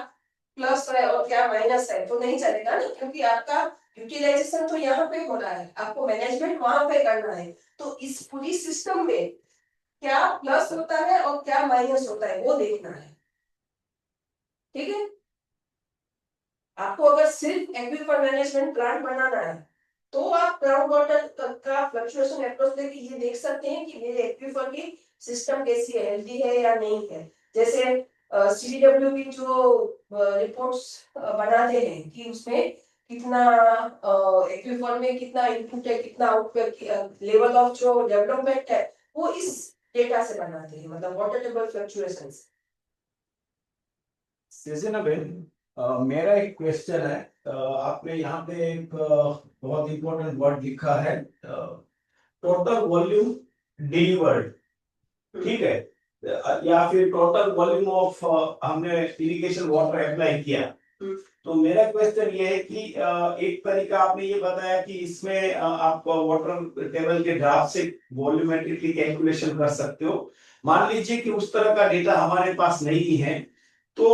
प्लस है और क्या माइनस है तो नहीं चलेगा ना, क्योंकि आपका यूटिलाइजेशन तो यहाँ पे हो रहा है, आपको मैनेजमेंट वहां पे करना है। तो इस पूरी सिस्टम में क्या प्लस होता है और क्या माइनस होता है वो देखना है, ठीक है। आपको अगर सिर्फ एक्वीफर मैनेजमेंट प्लान बनाना है तो आप ग्राउंड वाटर का फ्लक्चुएशन अप्रोच लेके ये देख सकते हैं कि मेरे एक्वीफर की सिस्टम कैसी है, हेल्दी है या नहीं है। जैसे सीडब्ल्यू की जो रिपोर्ट्स बनाते हैं कि उसमें कितना एक्वीफर में कितना इनपुट है, कितना आउटपुट, लेवल ऑफ जो डेवलपमेंट है, वो इस डेटा से बनाते हैं, मतलब वाटर टेबल फ्लक्चुएशन से। सृजना बेन, मेरा एक क्वेश्चन है। आपने यहाँ पे एक बहुत इंपॉर्टेंट वर्ड लिखा है, टोटल वॉल्यूम डिलीवर्ड, ठीक है, या फिर टोटल वॉल्यूम ऑफ हमने इरिगेशन वाटर अप्लाई किया। तो मेरा क्वेश्चन ये है कि एक तरीका आपने ये बताया कि इसमें आप वाटर टेबल के ग्राफ से वॉल्यूमेट्रिकली कैलकुलेशन कर सकते हो। मान लीजिए कि उस तरह का डेटा हमारे पास नहीं है, तो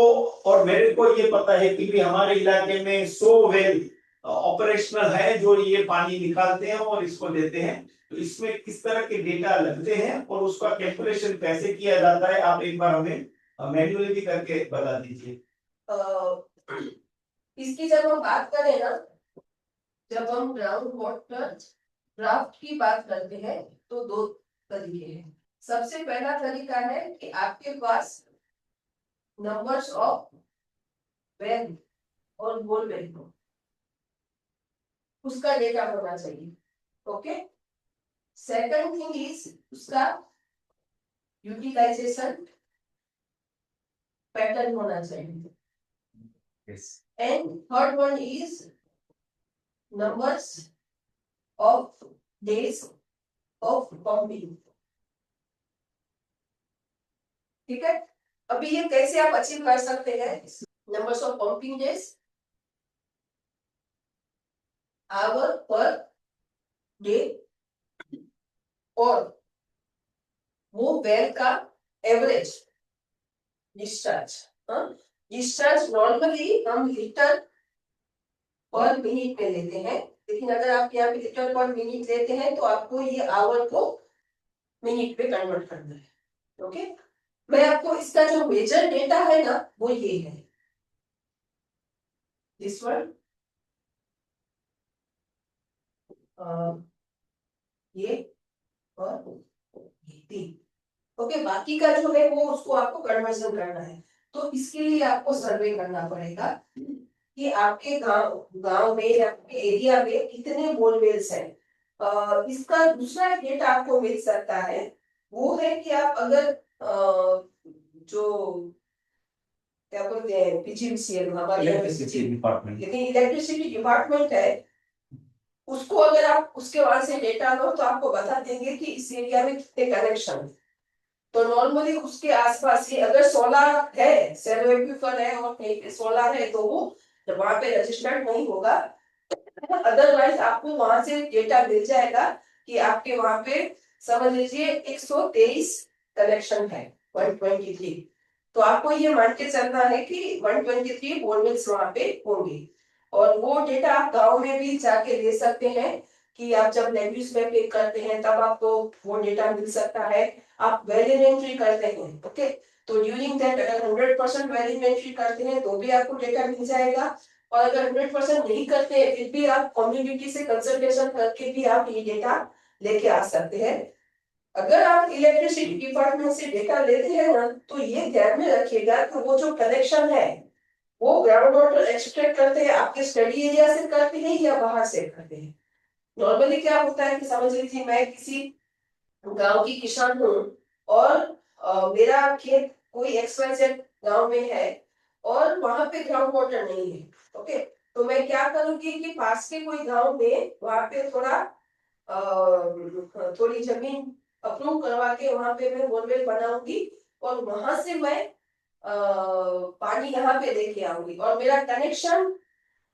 और मेरे को ये पता है कि भी हमारे इलाके में 100 वेल ऑपरेशनल है जो ये पानी निकालते हैं और इसको देते हैं, तो इसमें किस तरह के डेटा लगते हैं और उसका कैलकुलेशन कैसे किया जाता है, आप एक बार हमें मैन्युअली भी करके बता दीजिए। इसकी जब हम बात करें ना, जब हम ग्राउंड वाटर ड्राफ्ट की बात करते हैं तो दो तरीके हैं। सबसे पहला तरीका है कि आपके पास नंबर्स ऑफ वेल और बोल वेल उसका डेटा होना चाहिए, ओके। सेकंड थिंग इज उसका यूटिलाइजेशन पैटर्न होना चाहिए, Yes. And third one is numbers of days of pumping, ठीक है। अभी ये कैसे आप अचीव कर सकते हैं, numbers of pumping days, hour per day, और वो वेल का एवरेज डिस्चार्ज। डिस्चार्ज नॉर्मली हम लीटर पर मिनट में लेते हैं, लेकिन अगर आप यहाँ पे लीटर पर मिनट लेते हैं तो आपको ये आवर को मिनट पे कन्वर्ट करना है। ओके, मैं आपको इसका जो मेजर डेटा है ना वो ये है, दिस वन, ये और ये तीन। ओके, बाकी का जो है वो उसको आपको कन्वर्जन करना है। तो इसके लिए आपको सर्वे करना पड़ेगा कि आपके गांव में या आपके एरिया में कितने बोरवेल्स हैं। इसका दूसरा डेटा आपको मिल सकता है, वो है कि आप अगर जो क्या बोलते हैं पीजीवीसीएल, हमारे इलेक्ट्रिसिटी डिपार्टमेंट, लेकिन इलेक्ट्रिसिटी डिपार्टमेंट है, उसको अगर आप उसके वहां से डेटा लो तो आपको बता देंगे कि इस एरिया में कितने कनेक्शन है। तो नॉर्मली उसके आसपास ही अगर सोलर है, सेलो एक्विफर है और कहीं पे सोलर है तो वो वहां पे रजिस्टर्ड नहीं होगा। अदरवाइज आपको वहां से डेटा मिल जाएगा कि आपके वहां पे समझ लीजिए 123 कनेक्शन है, 123। तो आपको ये मान के चलना है कि 123 बोरवेल्स वहां पे होंगे। और वो डेटा आप गांव में भी जाके ले सकते हैं कि आप जब लैंग्वेज में पे करते हैं तब आपको वो डेटा मिल सकता है। आप वेल इन्वेंटरी करते हैं, ओके, तो ड्यूरिंग दैट अगर 100% वेल इन्वेंटरी करते हैं तो भी आपको डेटा मिल जाएगा। और अगर 100% नहीं करते हैं फिर भी आप कम्युनिटी से कंसल्टेशन करके भी आप ये डेटा लेके आ सकते हैं। अगर आप इलेक्ट्रिसिटी डिपार्टमेंट से डेटा लेते हैं ना तो ये ध्यान में रखिएगा कि वो जो कनेक्शन है वो ग्राउंड वाटर एक्सट्रैक्ट करते हैं आपके स्टडी एरिया से करते हैं या बाहर से करते हैं। नॉर्मली क्या होता है कि समझ लीजिए मैं किसी गांव की किसान हूँ और मेरा खेत कोई XYZ गांव में है और वहां पे ग्राउंड वाटर नहीं है। ओके, तो मैं क्या करूंगी कि पास के कोई गांव में वहां पे थोड़ी जमीन अप्रूव करवा के वहां पे मैं बोरवेल बनाऊंगी और वहां से मैं पानी यहाँ पे लेके आऊंगी और मेरा कनेक्शन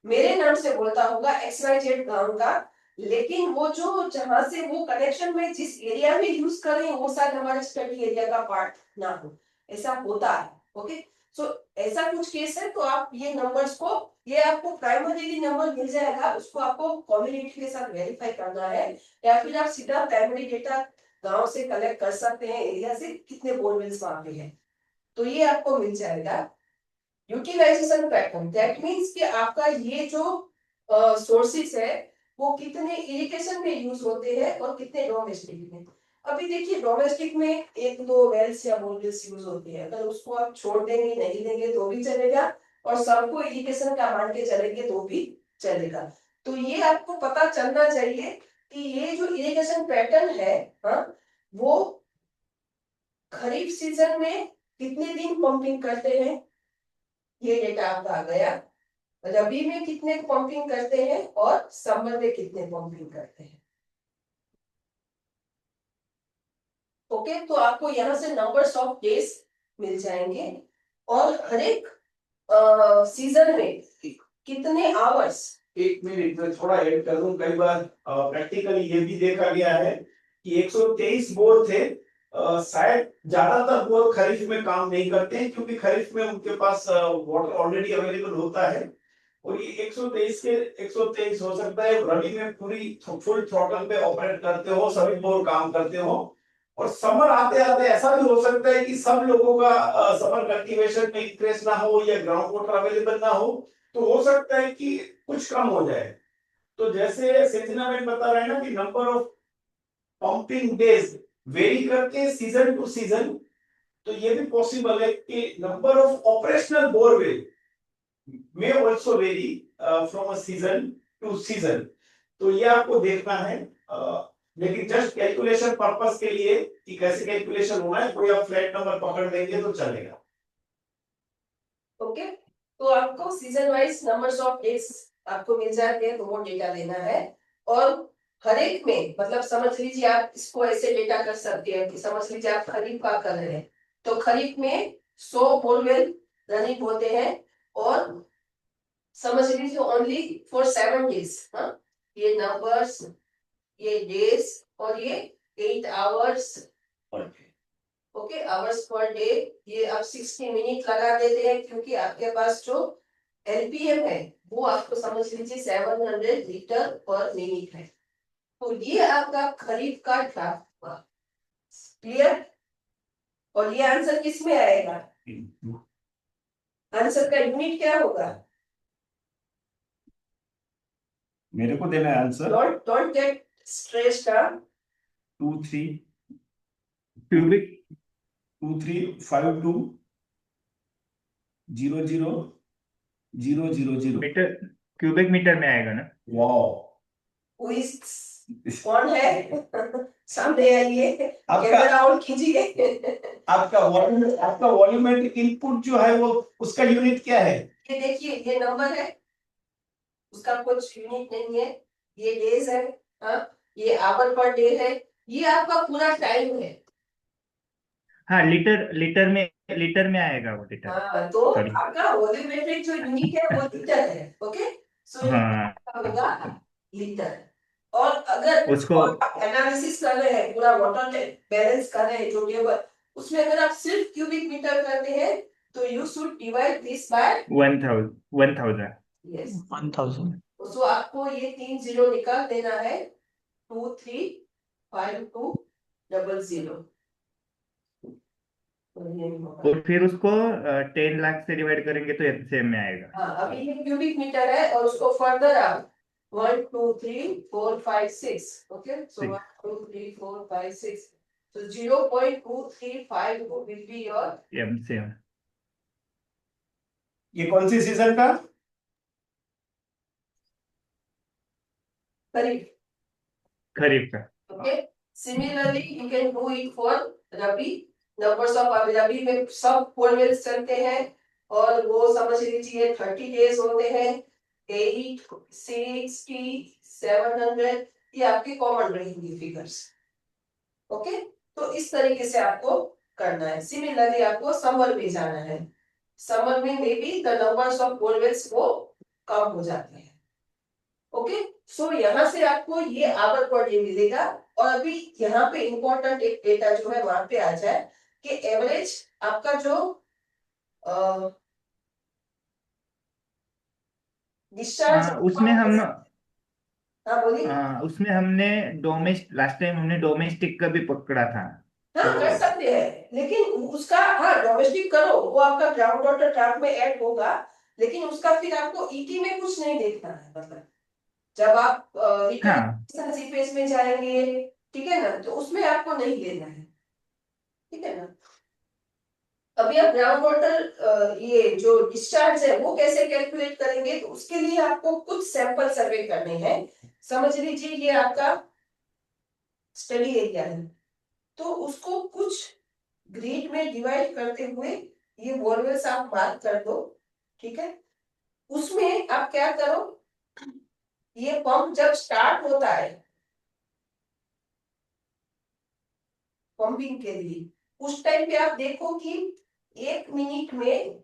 मेरे नाम से बोलता होगा XYZ गांव का, लेकिन वो जो जहां से वो कनेक्शन में जिस एरिया में यूज कर रहे हैं वो शायद हमारे स्टडी एरिया का पार्ट ना हो, ऐसा होता है। ओके, सो ऐसा कुछ केस है तो आप ये नंबर्स को, ये आपको प्राइमरीली नंबर मिल जाएगा, उसको आपको कम्युनिटी के साथ वेरीफाई करना है या फिर आप सीधा प्राइमरी डेटा गांव से कलेक्ट कर सकते हैं, एरिया से कितने बोरवेल्स वहां पे हैं, तो ये आपको मिल जाएगा। यूटिलाइजेशन पैटर्न, दैट मीन्स कि आपका ये जो सोर्सेस है वो कितने इरिगेशन में यूज होते हैं और कितने डोमेस्टिक में। अभी देखिए डोमेस्टिक में एक दो वेल्स या बोरवेल्स यूज होती है, अगर उसको आप छोड़ देंगे नहीं देंगे तो भी चलेगा और सबको इरिगेशन का मान के चलेंगे तो भी चलेगा। तो ये आपको पता चलना चाहिए कि ये जो इरिगेशन पैटर्न है, हाँ, वो खरीफ सीजन में कितने दिन पंपिंग करते हैं, ये डेटा आपका आ गया। रबी में कितने पंपिंग करते हैं और समर में कितने पंपिंग करते हैं। ओके, तो आपको यहाँ से नंबर्स ऑफ डेज मिल जाएंगे और हर एक सीजन में कितने आवर्स। एक मिनट में थोड़ा ऐड कर दूं, कई बार प्रैक्टिकली ये भी देखा गया है कि 123 बोर थे, शायद ज्यादातर बोर खरीफ में काम नहीं करते हैं क्योंकि खरीफ में उनके पास वाटर ऑलरेडी अवेलेबल होता है और ये 123 के 123 हो सकता है रबी में पूरी फुल थ्रॉटल पे ऑपरेट करते हो, सभी बोर काम करते हो और समर आते आते ऐसा भी हो सकता है कि सब लोगों का समर कल्टीवेशन में इंटरेस्ट ना हो या ग्राउंड वाटर अवेलेबल ना हो, तो हो सकता है कि कुछ कम हो जाए। तो जैसे सेजना में बता रहे हैं ना कि number of pumping days very करके सीजन टू सीजन, तो ये भी पॉसिबल है कि number of operational borewell may also vary from a season to season। तो ये आपको देखना है, लेकिन जस्ट कैलकुलेशन पर्पस के लिए कि कैसे कैलकुलेशन होना है कोई आप फ्लैट नंबर पकड़ लेंगे तो चलेगा। ओके, तो आपको season wise numbers of days आपको मिल जाते हैं तो वो डेटा देना है और हर एक में मतलब समझ लीजिए आप इसको ऐसे डेटा कर सकते हैं कि समझ लीजिए आप खरीफ का कर रहे हैं तो खरीफ में 100 बोरवेल रनिंग होते हैं और समझ लीजिए ओनली फॉर 7 days। हाँ, ये नंबर्स, ये डेज और ये 8 hours, okay, hours per day. ये आप 60 मिनट लगा देते हैं क्योंकि आपके पास जो एलपीएम है वो आपको समझ लीजिए 700 लीटर पर मिनट है। तो ये आपका खरीफ का ड्राफ्ट हुआ। क्लियर? और ये आंसर किस में आएगा? आंसर का यूनिट क्या होगा? मेरे को देना है answer. Don't get stressed. 23 cubic 2352 00000। Meter, cubic meter में आएगा ना? वाओ, कौन है? सामने आइए, आपका कैमरा ऑन कीजिए। आपका वॉल्यूमेट्रिक इनपुट जो है वो उसका यूनिट क्या है? ये देखिए, ये नंबर है, उसका कुछ यूनिट नहीं है। ये डेज है, हाँ, ये आवर पर डे है, ये आपका पूरा टाइम है। हाँ, लीटर में आएगा वो लीटर। हाँ, तो सॉरी। आपका वॉल्यूमेट्रिक जो यूनिट है वो लीटर है। ओके, सो हाँ, होगा लीटर। और अगर उसको एनालिसिस कर रहे हैं, पूरा वाटर बैलेंस कर रहे हैं जो टेबल, उसमें अगर आप सिर्फ क्यूबिक मीटर करते हैं तो you should divide this by 1000। Yes 1000। सो आपको ये 3 जीरो निकाल देना है। 235200। तो ये होगा। और फिर उसको 10 लाख से डिवाइड करेंगे तो एफसीएम में आएगा। हाँ, अभी ये क्यूबिक मीटर है और उसको फर्दर आप 1 2 3 4 5 6, okay, so 1 2 3 4 5 6, so 0.235 will be your FCM ये कौन सी सीजन का? खरीफ। खरीफ का। Okay. Similarly, you can do it for Rabi. Numbers of Rabi में सब 4 wells चलते हैं और वो समझ लीजिए 30 days होते हैं। 8 60 700 ये आपके कॉमन रहेंगी फिगर्स। ओके, तो इस तरीके से आपको करना है। सिमिलरली आपको समर में जाना है। समर में may be the numbers of borewells वो कम हो जाते हैं। ओके, सो यहाँ से आपको ये आवर पर डे मिलेगा। और अभी यहाँ पे इंपॉर्टेंट एक डेटा जो है वहां पे आ जाए कि एवरेज आपका जो डिस्चार्ज, उसमें हम हाँ बोलिए। उसमें हमने लास्ट टाइम हमने डोमेस्टिक का भी पकड़ा था। हाँ, कर सकते हैं, लेकिन उसका, हाँ, डोमेस्टिक करो, वो आपका ग्राउंड वाटर ट्रैप में ऐड होगा, लेकिन उसका फिर आपको ईटी में कुछ नहीं देखना है। मतलब जब आप हाँ, रिटर्न पेज में जाएंगे, ठीक है ना, तो उसमें आपको नहीं लेना है, ठीक है ना। अभी आप ग्राउंड वाटर ये जो डिस्चार्ज है वो कैसे कैलकुलेट करेंगे, तो उसके लिए आपको कुछ सैंपल सर्वे करने हैं। समझ लीजिए ये आपका स्टडी एरिया है, तो उसको कुछ ग्रिड में डिवाइड करते हुए ये बोरवेल्स आप मार्क कर दो, ठीक है। उसमें आप क्या करो, ये पंप जब स्टार्ट होता है पंपिंग के लिए, उस टाइम पे आप देखो कि 1 मिनट में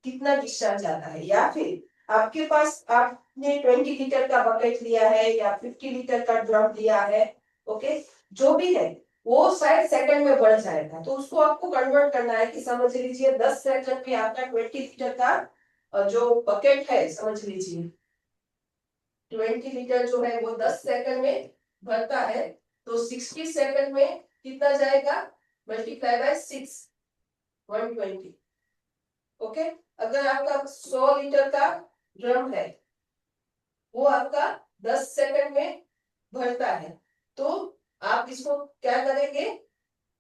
कितना डिस्चार्ज आता है, या फिर आपके पास आपने 20 लीटर का बकेट लिया है या 50 लीटर का ड्रम लिया है, ओके, जो भी है वो शायद सेकंड में बढ़ जाएगा, तो उसको आपको कन्वर्ट करना है कि समझ लीजिए 10 सेकंड में आपका 20 लीटर का जो बकेट है, समझ लीजिए 20 लीटर जो है वो 10 सेकंड में भरता है, तो 60 सेकंड में कितना जाएगा, मल्टीप्लाई बाय 6, 120। ओके, अगर आपका 100 लीटर का ड्रम है, वो आपका 10 सेकंड में भरता है, तो आप इसको क्या करेंगे,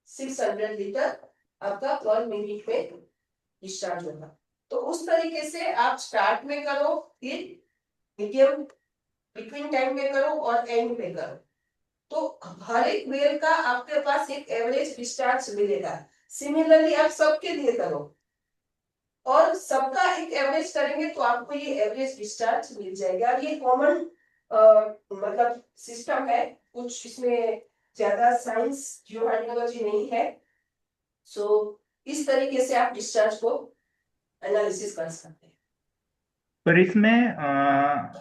600 लीटर आपका पर मिनट में डिस्चार्ज होगा। तो उस तरीके से आप स्टार्ट में करो, फिर मीडियम बिटवीन टाइम में करो और एंड में करो, तो हर एक वेल का आपके पास एक एवरेज डिस्चार्ज मिलेगा। सिमिलरली आप सबके लिए करो और सबका एक एवरेज करेंगे तो आपको ये एवरेज डिस्चार्ज मिल जाएगा। और ये कॉमन मतलब सिस्टम है, कुछ इसमें ज्यादा साइंस जियोहाइड्रोलॉजी नहीं है। सो इस तरीके से आप डिस्चार्ज को एनालिसिस कर सकते हैं। पर इसमें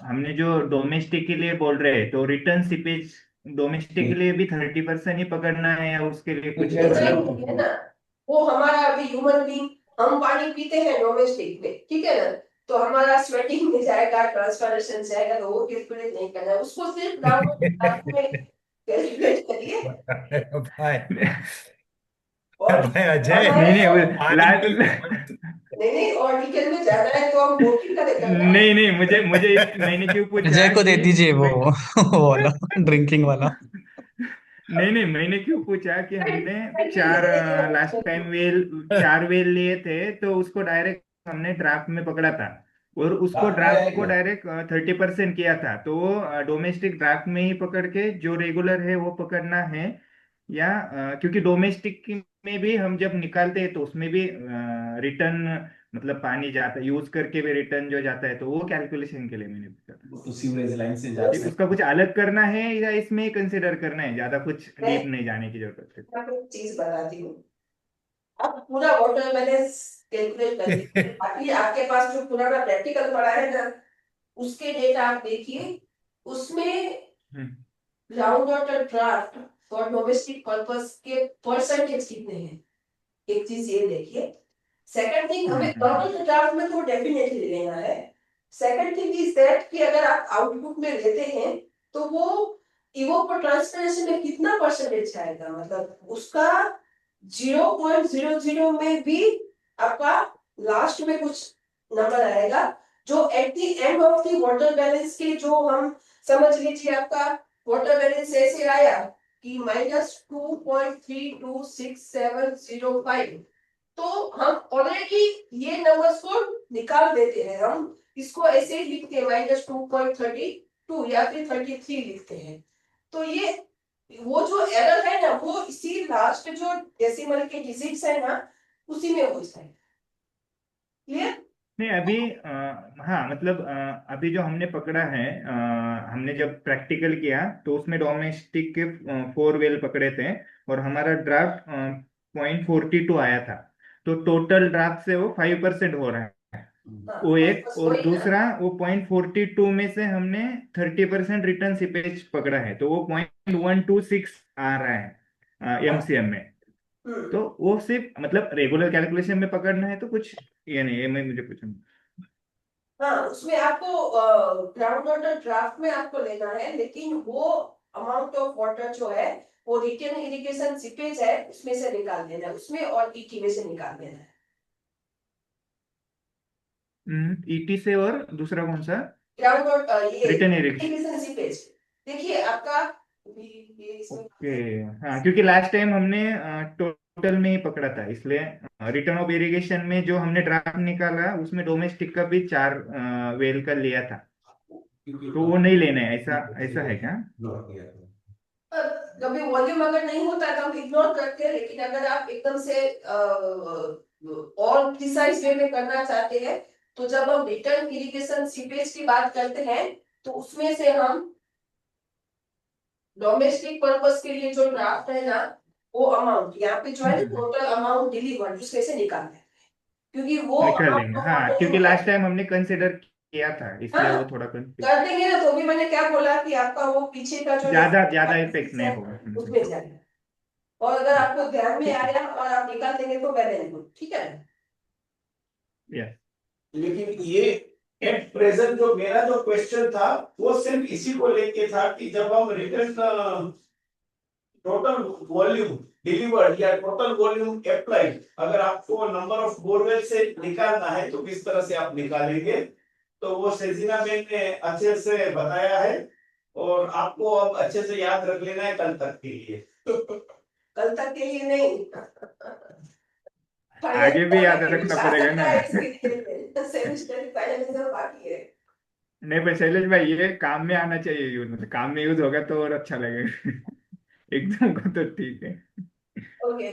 हमने जो डोमेस्टिक के लिए बोल रहे हैं तो रिटर्न सीपेज डोमेस्टिक के लिए भी 30% ही पकड़ना है या उसके लिए कुछ ऐसा ही अलग? है ना, वो हमारा अभी ह्यूमन बीइंग, हम पानी पीते हैं डोमेस्टिक में, ठीक है ना, तो हमारा स्वेटिंग में जाएगा, ट्रांसपरेशन जाएगा, तो वो कैलकुलेट नहीं करना है, उसको सिर्फ ग्राउंड में कैलकुलेट करिए। भाई और भाई अजय हमारे नहीं नहीं पानी लास्ट की नहीं नहीं, और डिटेल में जाना है तो हम बोटिंग का करना है। नहीं नहीं मुझे मुझे मैंने क्यों अजय पूछा को दे कि दीजिए वो मैं वो वाला ड्रिंकिंग वाला। नहीं नहीं मैंने क्यों पूछा कि हमने चार लास्ट टाइम वेल चार वेल लिए थे तो उसको डायरेक्ट हमने ड्राफ्ट में पकड़ा था और उसको रात में आया ड्राफ्ट को क्या? डायरेक्ट 30% किया था तो वो डोमेस्टिक ड्राफ्ट में ही पकड़ के जो रेगुलर है वो पकड़ना है या क्योंकि डोमेस्टिक में भी हम जब निकालते हैं तो उसमें भी रिटर्न मतलब पानी जाता है यूज करके भी रिटर्न जो जाता है तो वो कैलकुलेशन के लिए मैंने पूछा था। वो तो सीवरेज लाइन से ये जाता है। उसका कुछ अलग करना है या इसमें कंसिडर करना है, ज्यादा कुछ मैं डीप नहीं जाने की जरूरत है? आपको एक चीज बताती हूँ, आप पूरा वाटर बैलेंस कैलकुलेट कर लीजिए, बाकी आपके पास जो पुराना प्रैक्टिकल पड़ा है ना, उसके डेटा आप देखिए, उसमें hmm ground water draft for domestic purpose के परसेंटेज कितने हैं, एक चीज ये देखिए। सेकंड थिंग, हमें हम्म नॉर्मल ड्राफ्ट में तो डेफिनेटली लेना है। सेकंड थिंग इज दैट कि अगर आप आउटपुट में लेते हैं तो वो इवोपोट्रांसपिरेशन में कितना परसेंटेज आएगा, मतलब उसका 0.00 में भी आपका लास्ट में कुछ नंबर आएगा, जो at the end of the water balance के, जो हम समझ लीजिए आपका वाटर बैलेंस ऐसे आया कि -2.326705, तो हम ऑलरेडी ये नंबर्स को निकाल देते हैं, हम इसको ऐसे ही लिखते हैं -2.32 या फिर 33 लिखते हैं। तो ये वो जो एरर है ना, वो इसी लास्ट जो डेसिमल के डिजिट्स है ना, उसी में होता है। क्लियर? नहीं अभी हाँ मतलब अभी जो हमने पकड़ा है हमने जब प्रैक्टिकल किया तो उसमें डोमेस्टिक के 4 वेल पकड़े थे और हमारा ड्राफ्ट 0.42 आया था तो टोटल ड्राफ्ट से वो 5% हो रहा है हाँ, वो बस एक, बस और वही ना। दूसरा वो 0.42 में से हमने 30% रिटर्न सीपेज पकड़ा है तो वो 0.126 आ रहा है एमसीएम में। हम्म, तो वो सिर्फ मतलब रेगुलर कैलकुलेशन में पकड़ना है तो कुछ ये नहीं, ये मैं मुझे पूछना। हाँ, उसमें आपको ग्राउंड वाटर ड्राफ्ट में आपको लेना है, लेकिन वो अमाउंट ऑफ वाटर जो है वो रिटेन इरिगेशन सीपेज है उसमें से निकाल देना है, उसमें और ईटी में से निकाल देना है। ईटी से और दूसरा कौन सा? ग्राउंड वाटर ये रिटर्न इरिगेशन। इरिगेशन सीपेज, देखिए आपका ये इसमें ओके हाँ क्योंकि लास्ट टाइम हमने टोटल में ही पकड़ा था इसलिए रिटर्न ऑफ इरिगेशन में जो हमने ड्राफ्ट निकाला उसमें डोमेस्टिक का भी 4 वेल का लिया था तो वो नहीं लेना है, ऐसा ऐसा है क्या? कभी वॉल्यूम अगर नहीं होता है तो हम इग्नोर करते हैं, लेकिन अगर आप एकदम से और प्रिसाइज वे में करना चाहते हैं, तो जब हम रिटर्न इरिगेशन सीपेज की बात करते हैं तो उसमें से हम डोमेस्टिक पर्पस के लिए जो ड्राफ्ट है ना, वो अमाउंट यहाँ पे जो है ना, टोटल अमाउंट डिलीवर्ड, उसमें से निकालते हैं, क्योंकि वो निकाल अमाउंट देंगे ऑफ हाँ वाटर क्योंकि जो है, लास्ट टाइम हमने कंसिडर किया था इसलिए हाँ वो थोड़ा कंफ्यूज कर देंगे ना, तो भी मैंने क्या बोला कि आपका वो पीछे का जो ज्यादा ज्यादा इफेक्ट डेफिनेशन नहीं है होगा। उसमें जाएगा, और अगर आपको ध्यान में ठीक है। आया और आप निकाल देंगे तो वेल एंड गुड, ठीक है। यस। लेकिन ये एट प्रेजेंट जो मेरा जो क्वेश्चन था वो सिर्फ इसी को लेके था कि जब हम रिटर्न टोटल वॉल्यूम डिलीवर्ड या टोटल वॉल्यूम अप्लाइड, अगर आपको नंबर ऑफ बोरवेल से निकालना है तो किस तरह से आप निकालेंगे, तो वो सेजिना मैम ने अच्छे से बताया है और आपको अब अच्छे से याद रख लेना है कल तक के लिए। कल तक के लिए नहीं, आगे भी याद फाइनल रखना कुछ आ पड़ेगा सकता ना। है इसके लिए, सेमेस्टर की फाइनल बाकी है। नहीं पर शैलेश भाई ये काम में आना चाहिए यूज, मतलब काम में यूज होगा तो और अच्छा लगेगा। एग्जाम को तो ठीक है। ओके,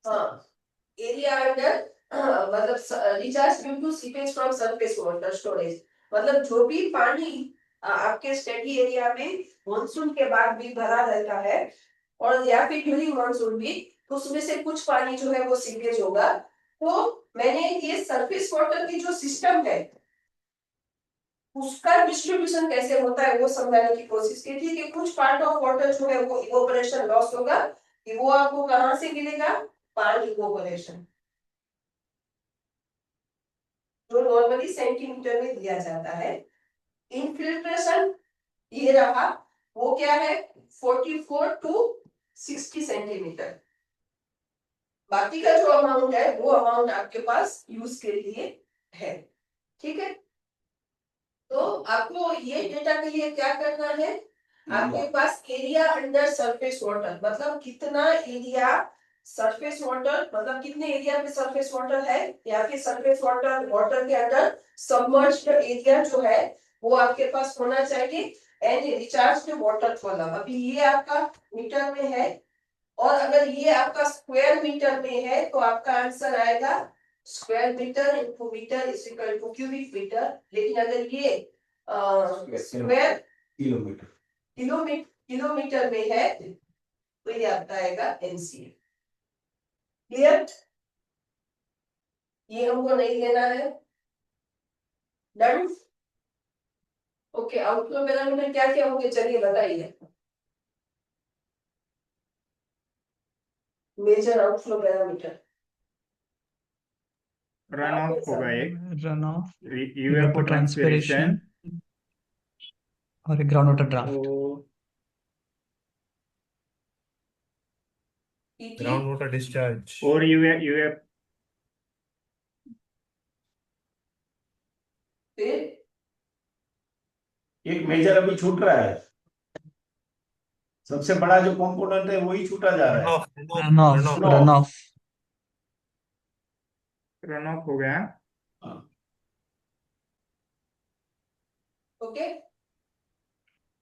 हाँ, एरिया अंडर मतलब recharge due to seepage from surface water storage, मतलब जो भी पानी आपके स्टडी एरिया में मानसून के बाद भी भरा रहता है और या फिर ड्यूरिंग मानसून भी, तो उसमें से कुछ पानी जो है वो सीपेज होगा, तो मैंने ये सरफेस वाटर की जो सिस्टम है उसका डिस्ट्रीब्यूशन कैसे होता है वो समझाने की कोशिश की थी कि कुछ पार्ट ऑफ वाटर जो है वो इवोपरेशन लॉस होगा, कि वो आपको कहाँ से मिलेगा, पानी इवोपरेशन, जो नॉर्मली सेंटीमीटर में दिया जाता है। इनफिल्ट्रेशन ये रहा, वो क्या है 44 टू 60 सेंटीमीटर। बाकी का जो अमाउंट है वो अमाउंट आपके पास यूज के लिए है, ठीक है। तो आपको ये डेटा के लिए क्या करना है, आपके पास एरिया अंडर सरफेस वाटर मतलब कितना एरिया सरफेस वाटर, मतलब कितने एरिया पे सरफेस वाटर है, या फिर सरफेस वाटर वाटर के अंदर सबमर्ज्ड एरिया जो है वो आपके पास होना चाहिए। एंड रिचार्ज वाटर कॉलम, अभी ये आपका मीटर में है, और अगर ये आपका स्क्वायर मीटर में है तो आपका आंसर आएगा square meter into meter is equal to cubic meter. लेकिन अगर ये स्क्वायर किलोमीटर किलोमीटर में है तो ये आपका आएगा एनसीएम। क्लियर, ये हमको नहीं लेना है। डन। ओके, आउटफ्लो पैरामीटर क्या क्या होंगे चलिए बताइए। Major outflow parameter run off होगा एक, रन ऑफ, यूएफओ ट्रांसपिरेशन, ट्रांसपिरेशन और एक ground water draft. Ground water discharge और यूएफ फिर एक मेजर अभी छूट रहा है, सबसे बड़ा जो कंपोनेंट है वही छूटा जा रहा है। Run of, run of. Run of हो गया। ओके,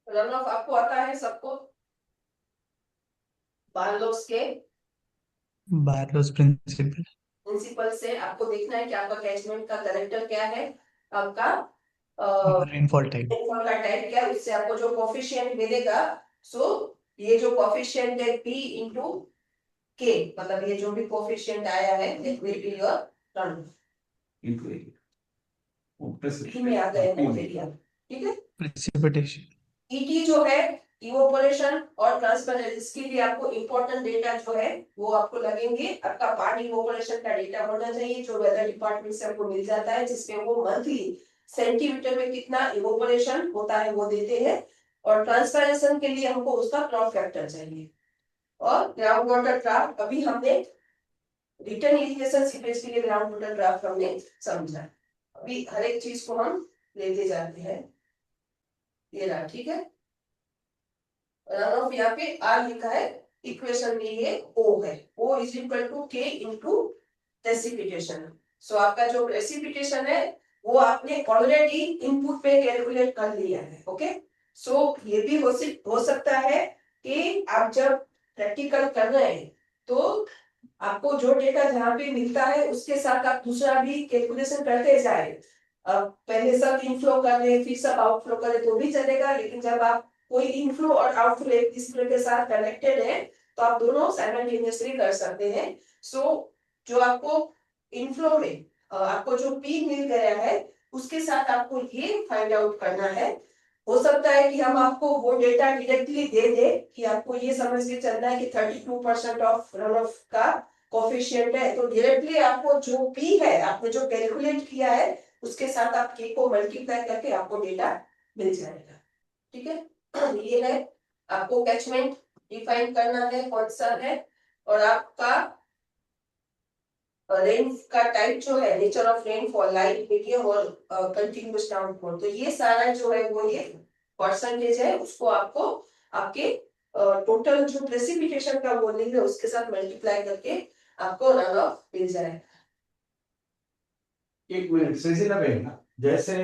रन ऑफ आपको आता है सबको, बार्लोस के बार्लोस प्रिंसिपल। प्रिंसिपल से आपको देखना है कि आपका कैचमेंट का करेक्टर क्या है, आपका रेनफॉल टाइप। रेनफॉल का टाइप क्या है, उससे आपको जो कोफिशिएंट मिलेगा। सो ये जो कोफिशिएंट है P इंटू के, मतलब ये जो भी कोफिशिएंट आया है that will be your run में आ गए वो एरिया, ठीक है। प्रेसिपिटेशन। ईटी जो है इवोपोरेशन और ट्रांसपेरेंस, इसके लिए आपको इंपॉर्टेंट डेटा जो है वो आपको लगेंगे। आपका पानी इवोपोरेशन का डेटा होना चाहिए जो वेदर डिपार्टमेंट से आपको मिल जाता है, जिसमें वो मंथली सेंटीमीटर में कितना इवोपोरेशन होता है वो देते हैं। और ट्रांसपेरेंसन के लिए हमको उसका क्रॉप फैक्टर चाहिए। और ग्राउंड वाटर ड्राफ्ट अभी हमने रिटर्न इरिगेशन सीपेज के लिए ग्राउंड वाटर ड्राफ्ट हमने समझा। अभी हर एक चीज को हम लेते जाते हैं। ये रहा, ठीक है। रन ऑफ यहाँ पे आर लिखा है, इक्वेशन में ये ओ है, ओ इज इक्वल टू के इंटू प्रेसिपिटेशन। सो आपका जो प्रेसिपिटेशन है वो आपने ऑलरेडी इनपुट पे कैलकुलेट कर लिया है। ओके, सो ये भी हो सकता है कि आप जब प्रैक्टिकल कर रहे हैं तो आपको जो डेटा जहाँ पे मिलता है उसके साथ आप दूसरा भी कैलकुलेशन करते जाए। अब पहले सब इनफ्लो कर रहे फिर सब आउटफ्लो करे तो भी चलेगा, लेकिन जब आप कोई इनफ्लो और आउटफ्लो एक दूसरे के साथ कनेक्टेड है तो आप दोनों साइमल्टेनियसली कर सकते हैं। सो जो आपको इनफ्लो में आपको जो पी मिल गया है उसके साथ आपको ये फाइंड आउट करना है। हो सकता है कि हम आपको वो डेटा डायरेक्टली दे दे कि आपको ये समझ के चलना है कि 32% ऑफ रन ऑफ का कोफिशिएंट है, तो डायरेक्टली आपको जो पी है आपने जो कैलकुलेट किया है उसके साथ आप के को मल्टीप्लाई करके आपको डेटा मिल जाएगा, ठीक है। ये है, आपको कैचमेंट डिफाइन करना है कौन सा है, और आपका रेन का टाइप जो है nature of rainfall, light medium और कंटिन्यूअस डाउनफॉल, तो ये सारा जो है वो ये परसेंटेज है, उसको आपको आपके टोटल जो प्रेसिपिटेशन का वॉल्यूम है उसके साथ मल्टीप्लाई करके आपको रन ऑफ मिल जाएगा। एक मिनट सजीला बहन, जैसे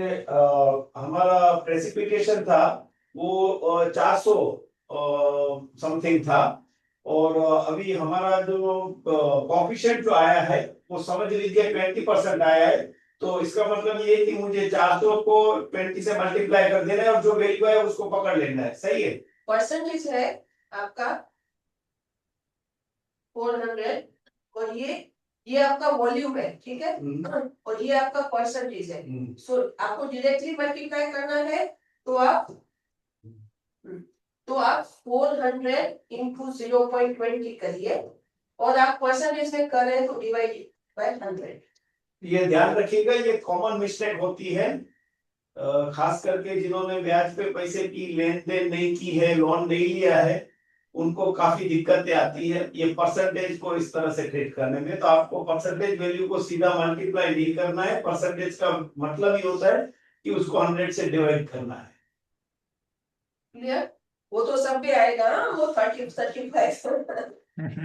हमारा प्रेसिपिटेशन था वो 400 समथिंग था, और अभी हमारा जो कॉफिशिएंट जो आया है वो समझ लीजिए 20% आया है। तो इसका मतलब ये है कि मुझे 400 को 20 से मल्टीप्लाई कर देना है और जो वैल्यू है उसको पकड़ लेना है, सही है। परसेंटेज है आपका 400, और ये आपका वॉल्यूम है, ठीक है, हम्म, और ये आपका परसेंटेज है। हम्म, सो आपको डायरेक्टली मल्टीप्लाई करना है, तो आप 400 इंटू 0.20 करिए, और आप परसेंटेज में कर रहे हैं तो डिवाइड बाय 100। ये ध्यान रखिएगा, ये कॉमन मिस्टेक होती है, खास करके जिन्होंने ब्याज पे पैसे की लेन देन नहीं की है, लोन नहीं लिया है, उनको काफी दिक्कतें आती है ये परसेंटेज को इस तरह से ट्रीट करने में। तो आपको परसेंटेज वैल्यू को सीधा मल्टीप्लाई नहीं करना है, परसेंटेज का मतलब ही होता है कि उसको 100 से डिवाइड करना है। क्लियर? वो तो सब में आएगा ना, वो 30-35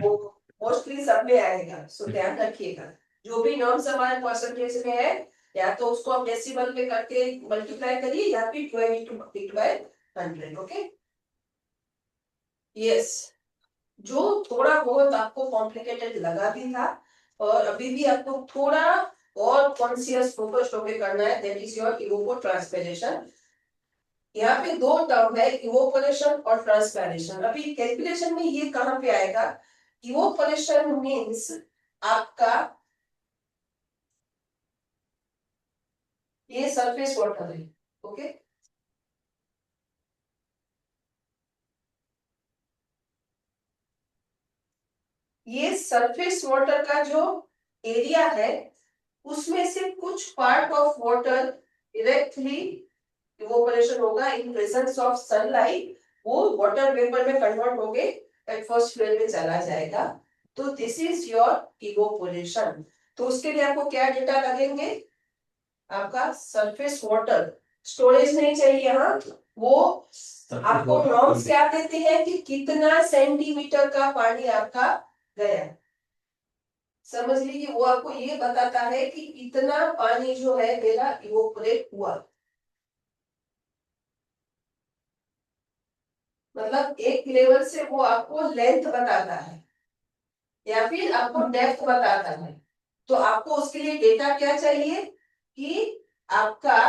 वो मोस्टली सब में आएगा, सो ध्यान रखिएगा। जो भी नॉर्म्स हमारे परसेंटेज में है, या तो उसको आप डेसिमल में करके मल्टीप्लाई करिए, या फिर डिवाइड बाय 100। Okay, yes. जो थोड़ा बहुत आपको कॉम्प्लिकेटेड लगा भी था, और अभी भी आपको थोड़ा और कॉन्शियस फोकस होकर करना है, दैट इज योर इवोपोट्रांसपिरेशन। यहाँ पे दो टर्म है, इवोपोरेशन और ट्रांसपैरेशन। अभी कैलकुलेशन में ये कहाँ पे आएगा? इवोपोरेशन मीन्स आपका ये सरफेस वाटर है, ओके। ये सरफेस वाटर का जो एरिया है, उसमें से कुछ part of water directly evaporation होगा इन प्रेजेंस ऑफ सनलाइट, वो वाटर वेपर में कन्वर्ट होके एटमॉस्फेयर में चला जाएगा। तो दिस इज योर इवोपोरेशन। तो उसके लिए आपको क्या डेटा लगेंगे? आपका सरफेस वाटर स्टोरेज नहीं चाहिए यहाँ, वो आपको नॉर्म्स क्या देते हैं कि कितना सेंटीमीटर का पानी आपका गया। समझ लीजिए, वो आपको ये बताता है कि इतना पानी जो है मेरा इवोपोरेट हुआ। मतलब एक लेवल से वो आपको लेंथ बताता है, या फिर आपको डेप्थ बताता है। तो आपको उसके लिए डेटा क्या चाहिए कि आपका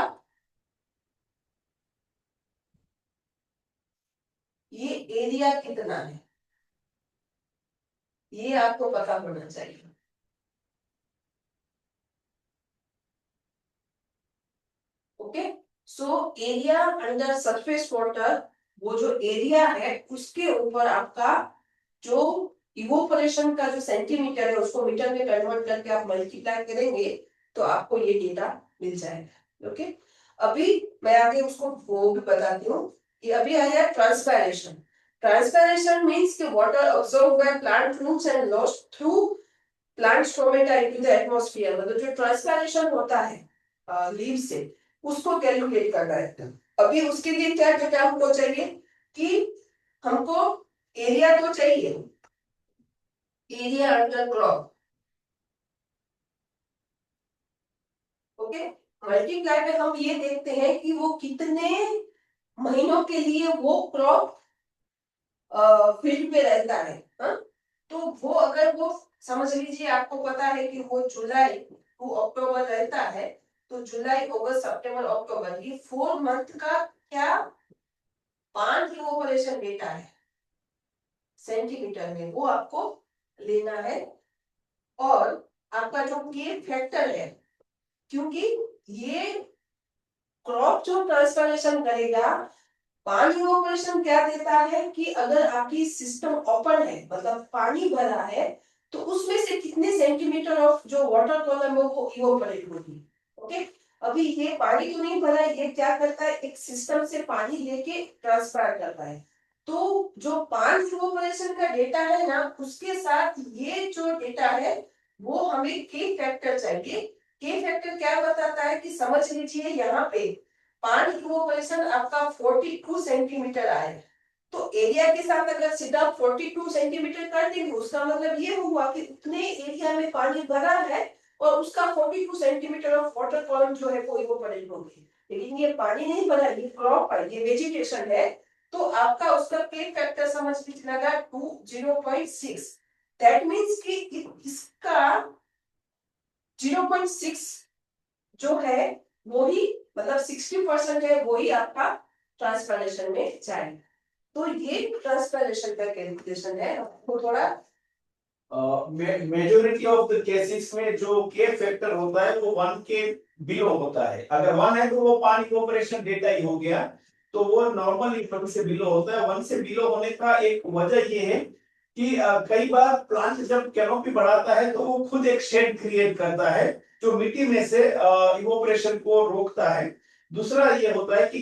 ये एरिया कितना है, ये आपको पता होना चाहिए। Okay, so area under surface water, वो जो एरिया है उसके ऊपर आपका जो इवोपोरेशन का जो सेंटीमीटर है उसको मीटर में कन्वर्ट करके आप मल्टीप्लाई करेंगे, तो आपको ये डेटा मिल जाएगा। ओके, अभी मैं आगे उसको वो भी बताती हूँ कि अभी आया ट्रांसपैरेशन। ट्रांसपैरेशन मीन्स कि water absorb by plant roots and lost through plant stomata into the atmosphere. मतलब जो ट्रांसपैरेशन होता है लीव से, उसको कैलकुलेट करना है। अभी उसके लिए क्या डेटा हमको चाहिए कि हमको एरिया तो चाहिए, area under crop. Okay, multiply में हम ये देखते हैं कि वो कितने महीनों के लिए वो क्रॉप फील्ड पे रहता है। हाँ? तो वो अगर वो समझ लीजिए, आपको पता है कि वो जुलाई टू अक्टूबर रहता है, तो जुलाई अगस्त सितंबर अक्टूबर, ये 4 मंथ का क्या 5 इवोपोरेशन डेटा है सेंटीमीटर में, वो आपको लेना है। और आपका जो के फैक्टर है, क्योंकि ये क्रॉप जो ट्रांसफॉर्मेशन करेगा, पानी इवोपोरेशन क्या देता है कि अगर आपकी सिस्टम ओपन है, मतलब पानी भरा है, तो उसमें से कितने सेंटीमीटर ऑफ जो वाटर कॉलम है वो इवोपोरेट होगी। ओके, अभी ये पानी तो नहीं भरा है, ये क्या करता है, एक सिस्टम से पानी लेके ट्रांसफर करता है। तो जो 5 इवोपोरेशन का डेटा है ना, उसके साथ ये जो डेटा है वो हमें के फैक्टर चाहिए। के फैक्टर क्या बताता है कि समझ लीजिए यहाँ पे पानी इवोपोरेशन आपका 42 सेंटीमीटर आए, तो एरिया के साथ अगर सीधा 42 सेंटीमीटर कर देंगे, उसका मतलब ये हुआ कि उतने एरिया में पानी भरा है और उसका 42 सेंटीमीटर ऑफ वाटर कॉलम जो है वो इवोपोरेट हो गई। लेकिन ये पानी नहीं भरा, ये क्रॉप है, ये वेजिटेशन है, तो आपका उसका के फैक्टर समझ लीजिए लगा 0.6। दैट मीन्स कि इसका 0.6 जो है वो ही, मतलब 60% है वो ही आपका ट्रांसपैरेशन में जाएगा। तो ये ट्रांसपैरेशन का कैलकुलेशन है, आपको थोड़ा मेजोरिटी ऑफ द केसेस में जो के फैक्टर होता है वो 1 के बिलो होता है। अगर 1 है तो वो पानी इवोपरेशन डेटा ही हो गया, तो वो नॉर्मली 1 से बिलो होता है। 1 से बिलो होने का एक वजह ये है कि कई बार प्लांट जब कैनोपी बढ़ाता है तो वो खुद एक शेड क्रिएट करता है जो मिट्टी में से इवोपरेशन को रोकता है। दूसरा ये होता है कि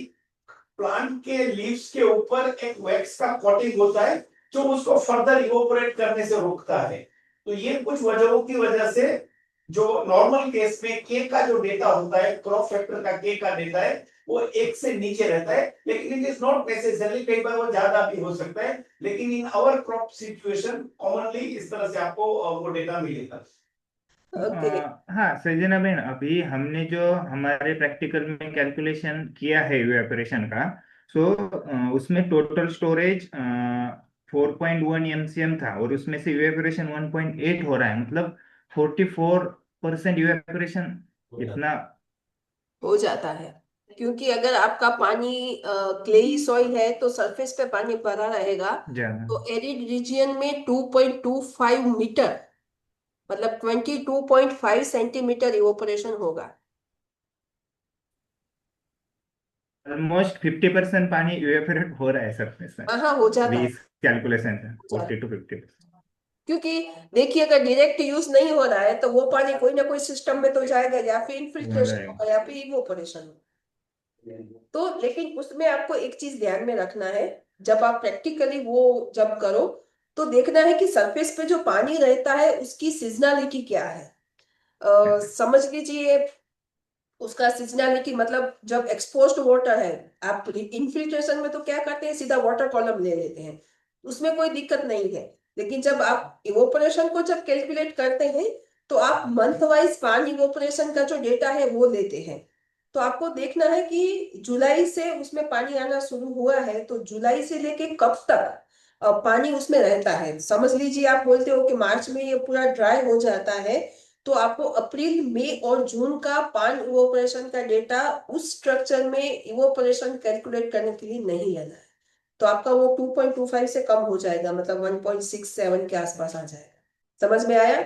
प्लांट के लीव्स के ऊपर एक वैक्स का कोटिंग होता है जो उसको फर्दर इवोपरेट करने से रोकता है। तो ये कुछ वजहों की वजह से जो नॉर्मल केस में के का जो डेटा होता है, क्रॉप फैक्टर का के का डेटा है, वो 1 से नीचे रहता है। लेकिन इट इज नॉट नेसेसरी, कई बार वो ज्यादा भी हो सकता है, लेकिन in our crop situation commonly इस तरह से आपको वो डेटा मिलेगा। ओके। हाँ सजना बेन, अभी हमने जो हमारे प्रैक्टिकल में कैलकुलेशन किया है इवेपोरेशन का, सो उसमें टोटल स्टोरेज 4.1 MCM था और उसमें से इवेपोरेशन 1.8 हो रहा है, मतलब 44% इवेपोरेशन। इतना हो जाता है क्योंकि अगर आपका पानी क्लेई सॉइल है तो सरफेस पे पानी भरा रहेगा, ज्यादा। तो एरिड रीजियन में 2.25 मीटर मतलब 22.5 सेंटीमीटर इवोपरेशन होगा। ऑलमोस्ट 50% पानी इवेपोरेट हो रहा है सरफेस से हाँ हो जाता अभी है, इस कैलकुलेशन से, हो जाता है। 40 to 50%। क्योंकि देखिए अगर डायरेक्ट यूज नहीं हो रहा है तो वो पानी कोई ना कोई सिस्टम में तो जाएगा, या फिर इन्फिल्ट्रेशन होगा या फिर इवोपरेशन होगा। तो लेकिन उसमें आपको एक चीज ध्यान में रखना है, जब आप प्रैक्टिकली वो जब करो तो देखना है कि सरफेस पे जो पानी रहता है उसकी सीजनलिटी क्या है। समझ लीजिए उसका सीजनलिटी मतलब जब एक्सपोज्ड वाटर है, आप इन्फिल्ट्रेशन में तो क्या करते हैं सीधा वाटर कॉलम ले लेते हैं, उसमें कोई दिक्कत नहीं है। लेकिन जब आप इवोपरेशन को जब कैलकुलेट करते हैं तो आप मंथ वाइज पानी इवोपरेशन का जो डेटा है वो लेते हैं। तो आपको देखना है कि जुलाई से उसमें पानी आना शुरू हुआ है तो जुलाई से लेके कब तक पानी उसमें रहता है। समझ लीजिए आप बोलते हो कि मार्च में ये पूरा ड्राई हो जाता है, तो आपको अप्रैल मई और जून का पान इवोपरेशन का डेटा उस स्ट्रक्चर में इवोपरेशन कैलकुलेट करने के लिए नहीं लेना है। तो आपका वो 2.25 से कम हो जाएगा, मतलब 1.67 के आसपास आ जाएगा। समझ में आया?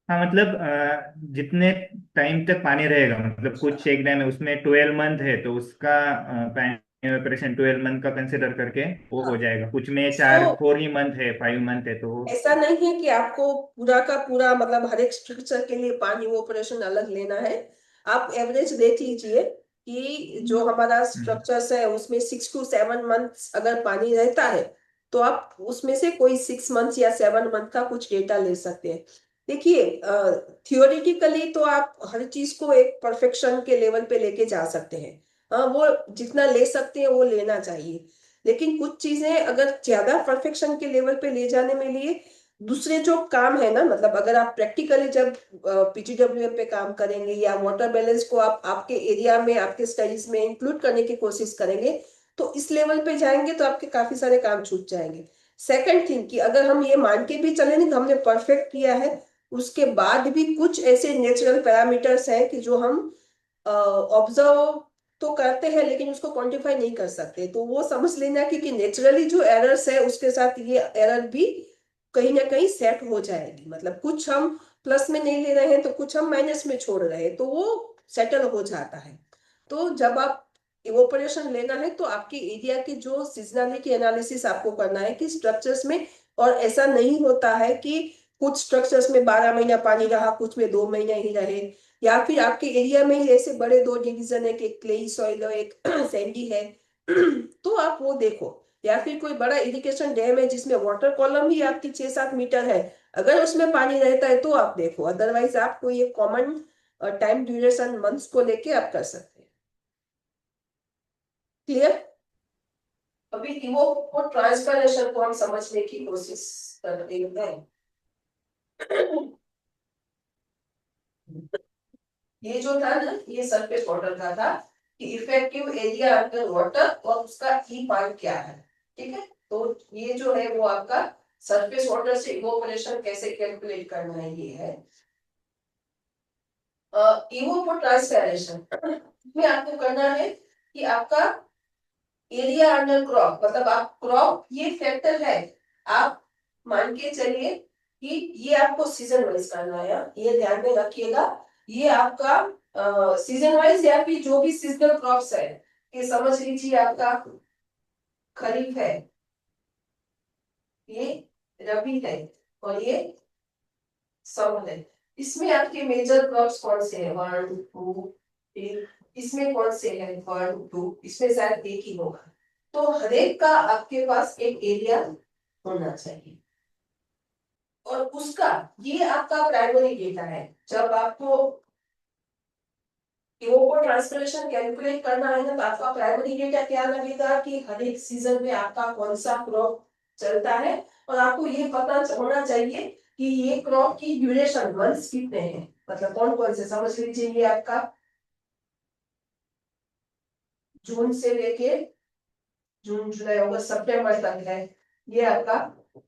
हाँ मतलब जितने टाइम तक पानी रहेगा, मतलब कुछ एक डैम है उसमें 12 मंथ है तो उसका इवेपोरेशन 12 मंथ का कंसिडर करके वो हो हाँ। जाएगा। कुछ में तो 4 ही मंथ है, 5 मंथ है, तो ऐसा नहीं है कि आपको पूरा का पूरा मतलब हर एक स्ट्रक्चर के लिए पानी इवोपरेशन अलग लेना है। आप एवरेज देख लीजिए कि जो हमारा हम्म, स्ट्रक्चर्स है उसमें 6 to 7 मंथ्स अगर पानी रहता है तो आप उसमें से कोई 6 मंथ्स या 7 मंथ का कुछ डेटा ले सकते हैं। देखिए थियोरिटिकली तो आप हर चीज को एक परफेक्शन के लेवल पे लेके जा सकते हैं, हाँ वो जितना ले सकते हैं वो लेना चाहिए। लेकिन कुछ चीजें अगर ज्यादा परफेक्शन के लेवल पे ले जाने में लिए दूसरे जो काम है ना, मतलब अगर आप प्रैक्टिकली जब पीजीडब्ल्यूएम पे काम करेंगे या वाटर बैलेंस को आप आपके एरिया में आपके स्टडीज में इंक्लूड करने की कोशिश करेंगे तो इस लेवल पे जाएंगे तो आपके काफी सारे काम छूट जाएंगे। सेकंड थिंग कि अगर हम ये मान के भी चले कि हमने परफेक्ट किया है, उसके बाद भी कुछ ऐसे नेचुरल पैरामीटर्स हैं कि जो हम ऑब्जर्व तो करते हैं लेकिन उसको क्वांटिफाई नहीं कर सकते, तो वो समझ लेना कि नेचुरली जो एरर्स है उसके साथ ये एरर भी कहीं ना कहीं सेट हो जाएगी। मतलब कुछ हम प्लस में नहीं ले रहे हैं तो कुछ हम माइनस में छोड़ रहे हैं तो वो सेटल हो जाता है। तो जब आप इवोपरेशन लेना है तो आपके एरिया की जो सीजनलिटी एनालिसिस आपको करना है कि स्ट्रक्चर्स में, और ऐसा नहीं होता है कि कुछ स्ट्रक्चर्स में 12 महीना पानी रहा कुछ में 2 महीने ही रहे, या फिर आपके एरिया में ही ऐसे बड़े दो डिवीजन है कि क्लेई सॉइल और एक सैंडी है तो आप वो देखो। या फिर कोई बड़ा इरिगेशन डैम है जिसमें वाटर कॉलम ही आपकी 6-7 मीटर है, अगर उसमें पानी रहता है तो आप देखो, अदरवाइज आपको ये कॉमन टाइम ड्यूरेशन मंथ्स को लेके आप कर सकते हैं। क्लियर? अभी वो ट्रांसफॉर्मेशन को हम समझने की कोशिश करते हैं। ये जो था ना ये सरफेस वाटर का था कि इफेक्टिव एरिया अंडर वाटर और उसका ई पार्ट क्या है। ठीक है, तो ये जो है वो आपका सरफेस वाटर से इवोपरेशन कैसे कैलकुलेट करना है ये है। इवोपोट्रांसपैरेशन में आपको करना है कि आपका एरिया अंडर क्रॉप, मतलब आप क्रॉप ये फैक्टर है, आप मान के चलिए कि ये आपको सीजन वाइज करना है, ये ध्यान में रखिएगा। ये आपका सीजन वाइज या फिर जो भी सीजनल क्रॉप्स है, ये समझ लीजिए आपका खरीफ है, ये रबी है, और ये समर है। इसमें आपके मेजर क्रॉप्स कौन से हैं? 1 2 3। इसमें कौन से हैं? 1 2। इसमें शायद एक ही होगा। तो हर एक का आपके पास एक एरिया होना चाहिए, और उसका ये आपका प्राइमरी डेटा है। जब आपको ओवर ट्रांसफॉर्मेशन कैलकुलेट करना है ना, तो आपका प्राइमरी डेटा क्या लगेगा कि हर एक सीजन में आपका कौन सा क्रॉप चलता है, और आपको ये पता होना चाहिए कि ये क्रॉप की ड्यूरेशन मंथ्स कितने हैं, मतलब कौन कौन से। समझ लीजिए ये आपका जून से लेके जून जुलाई अगस्त सितंबर तक है, ये आपका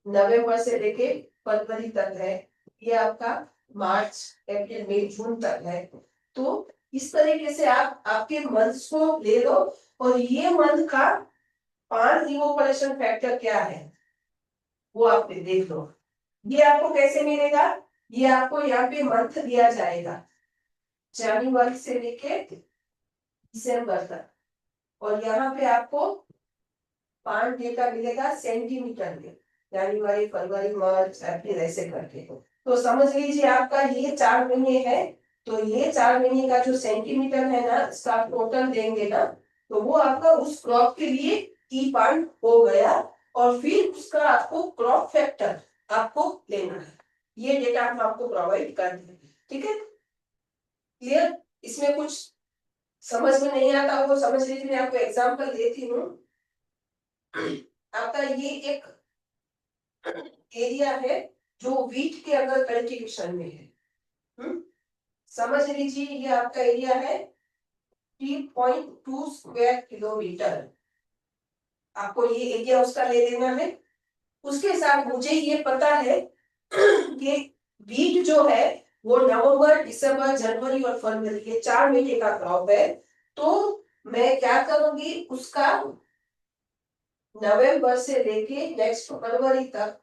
नवंबर से लेके फरवरी तक है, ये आपका मार्च अप्रैल मई जून तक है। तो इस तरीके से आप आपके मंथ्स को ले लो, और ये मंथ का पान इवोपोरेशन फैक्टर क्या है वो आप देख लो। ये आपको कैसे मिलेगा? ये आपको यहाँ पे मंथ दिया जाएगा, जनवरी से लेके दिसंबर तक, और यहाँ पे आपको पान डेटा मिलेगा सेंटीमीटर में, जनवरी फरवरी मार्च अप्रैल ऐसे करके। तो समझ लीजिए आपका ये 4 महीने है, तो ये 4 महीने का जो सेंटीमीटर है ना, इसका टोटल देंगे ना, तो वो आपका उस क्रॉप के लिए ई पान हो गया, और फिर उसका आपको क्रॉप फैक्टर आपको लेना है। ये डेटा हम आपको प्रोवाइड कर देंगे, ठीक है? क्लियर? इसमें कुछ समझ में नहीं आता वो समझ लीजिए, मैं आपको एग्जांपल देती हूँ। आपका ये एक एरिया है जो वीट के अंदर कल्टीवेशन में है। समझ लीजिए ये आपका एरिया है 3.2 स्क्वायर किलोमीटर। आपको ये एरिया उसका ले लेना है। उसके साथ मुझे ये पता है कि वीट जो है वो नवंबर दिसंबर जनवरी और फरवरी ये 4 महीने का क्रॉप है। तो मैं क्या करूंगी, उसका नवंबर से लेके नेक्स्ट फरवरी तक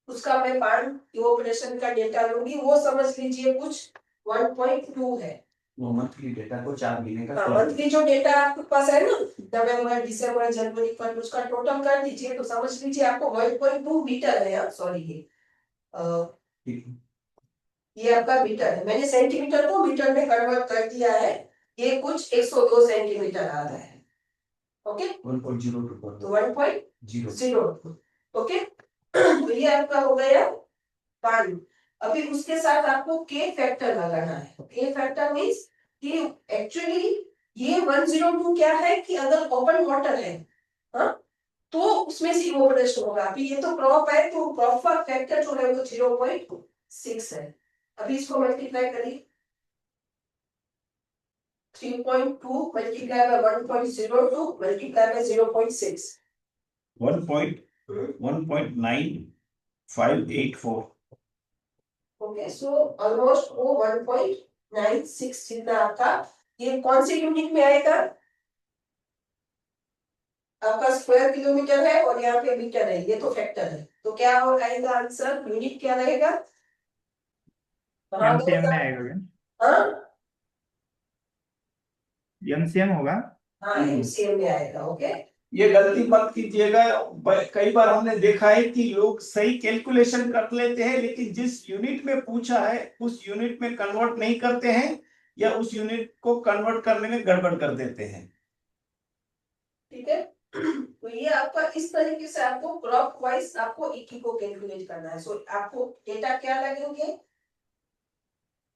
उसका मैं पान इवोपोरेशन का डेटा लूंगी। वो समझ लीजिए कुछ 1.2 है। वो मंथली डेटा को 4 महीने का मंथली जो डेटा आपके पास है ना, नवंबर दिसंबर जनवरी फरवरी, उसका टोटल कर दीजिए, तो समझ लीजिए आपको 1.2 मीटर है। सॉरी, ये आपका मीटर है, मैंने सेंटीमीटर को मीटर में कन्वर्ट कर दिया है। ये कुछ 102 सेंटीमीटर आ रहा है। ओके, 1.02 तो 1.02। ओके, तो ये आपका हो गया पानी। अभी उसके साथ आपको के फैक्टर लगाना है। के फैक्टर मींस कि एक्चुअली ये 102 क्या है कि अगर ओपन वाटर है, हाँ, तो उसमें से इवोपोरेशन होगा। अभी ये तो क्रॉप है, तो क्रॉप का फैक्टर जो है वो 0.6 है। अभी इसको मल्टीप्लाई करिए, 3.2 multiply by 1.02 multiply by 0.6, 1.9584। Okay. So almost वो 1.96 जितना आपका, ये कौन से यूनिट में आएगा? आपका स्क्वायर किलोमीटर है और यहाँ पे मीटर है, ये तो फैक्टर है। तो क्या होगा आएगा आंसर? यूनिट क्या रहेगा? हाँ एमसीएम में आएगा क्या? हाँ, एमसीएम होगा। हाँ एमसीएम में आएगा। ओके, ये गलती मत कीजिएगा। कई बार हमने देखा है कि लोग सही कैलकुलेशन कर लेते हैं, लेकिन जिस यूनिट में पूछा है उस यूनिट में कन्वर्ट नहीं करते हैं, या उस यूनिट को कन्वर्ट करने में गड़बड़ कर देते हैं। ठीक है। तो ये आपका इस तरीके से आपको क्रॉप वाइज आपको एक ही को कैलकुलेट करना है। सो आपको डेटा क्या लगेंगे?